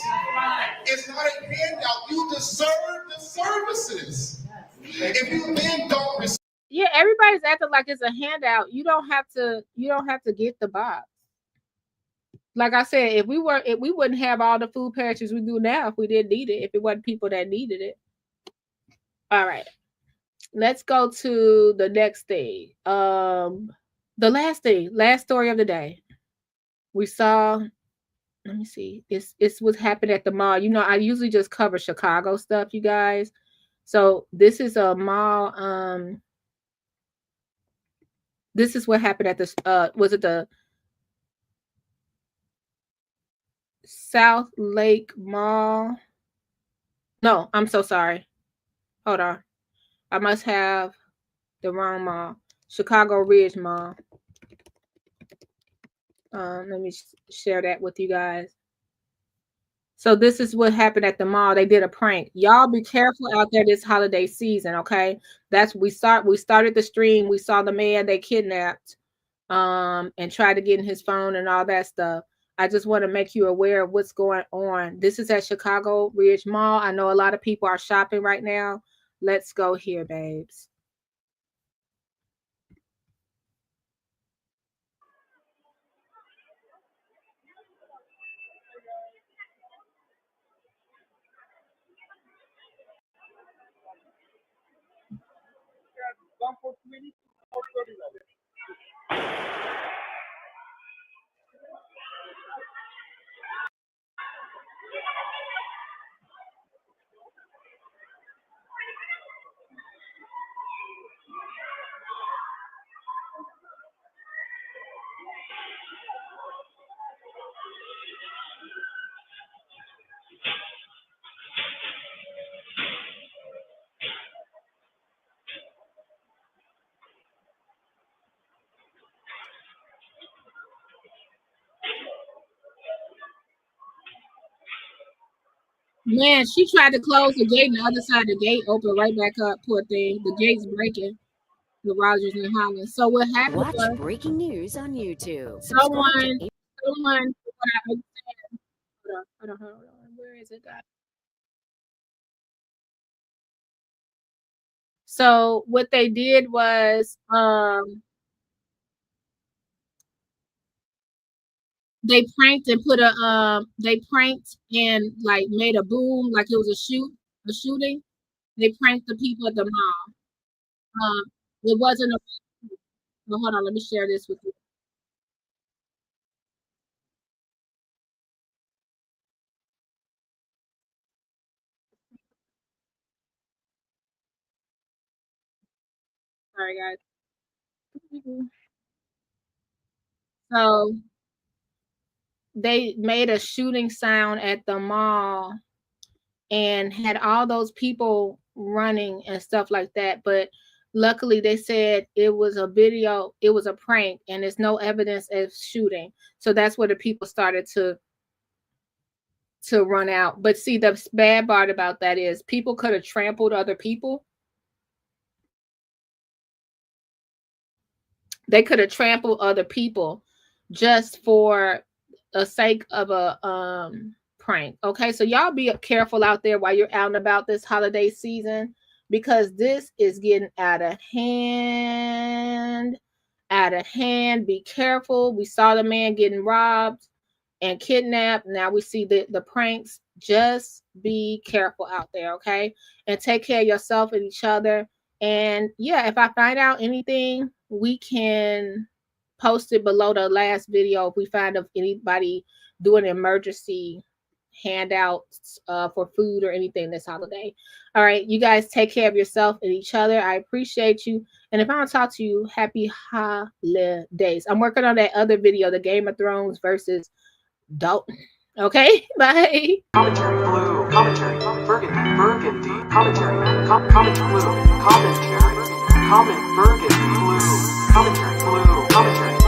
It's not a handout. You deserve the services. If you then don't receive, yeah, everybody's acting like it's a handout. You don't have to get the box. Like I said, if we wouldn't have all the food pantries we do now if we didn't need it, if it wasn't people that needed it. All right. Let's go to the next thing. The last story of the day. We saw, let me see. It's what happened at the mall. You know, I usually just cover Chicago stuff, you guys. So this is a mall. This is what happened at the was it the South Lake Mall? No, I'm so sorry. Hold on. I must have the wrong mall. Chicago Ridge Mall. Let me share that with you guys. So this is what happened at the mall. They did a prank. Y'all be careful out there this holiday season, okay? We started the stream. We saw the man they kidnapped and tried to get in his phone and all that stuff. I just want to make you aware of what's going on. This is at Chicago Ridge Mall. I know a lot of people are shopping right now. Let's go here, babes. Man, she tried to close the gate, and the other side of the gate opened right back up. Poor thing. The gate's breaking. The Rogers and Holland. So what happened was breaking news on YouTube. Someone. Hold on. Where is it, guys? So what they did was they pranked and like made a boom like it was a shooting. They pranked the people at the mall. It wasn't a. No, hold on, let me share this with you. Sorry, guys. So they made a shooting sound at the mall and had all those people running and stuff like that. But luckily they said it was a video, it was a prank, and there's no evidence of shooting. So that's where the people started to run out. But see, the bad part about that is people could have trampled other people. They could have trampled other people, just for the sake of a prank. Okay, so y'all be careful out there while you're out and about this holiday season, because this is getting out of hand. Be careful. We saw the man getting robbed and kidnapped. Now we see the pranks. Just be careful out there, okay? And take care of yourself and each other. And yeah, if I find out anything, we can post it below the last video if we find of anybody doing emergency handouts for food or anything this holiday. All right, you guys take care of yourself and each other. I appreciate you. And if I don't talk to you, happy holidays. I'm working on that other video, the Game of Thrones versus Dolton. Okay, bye. Commentary blue, commentary, burgundy, commentary, comment blue, commentary, comment burgundy blue, commentary blue, commentary.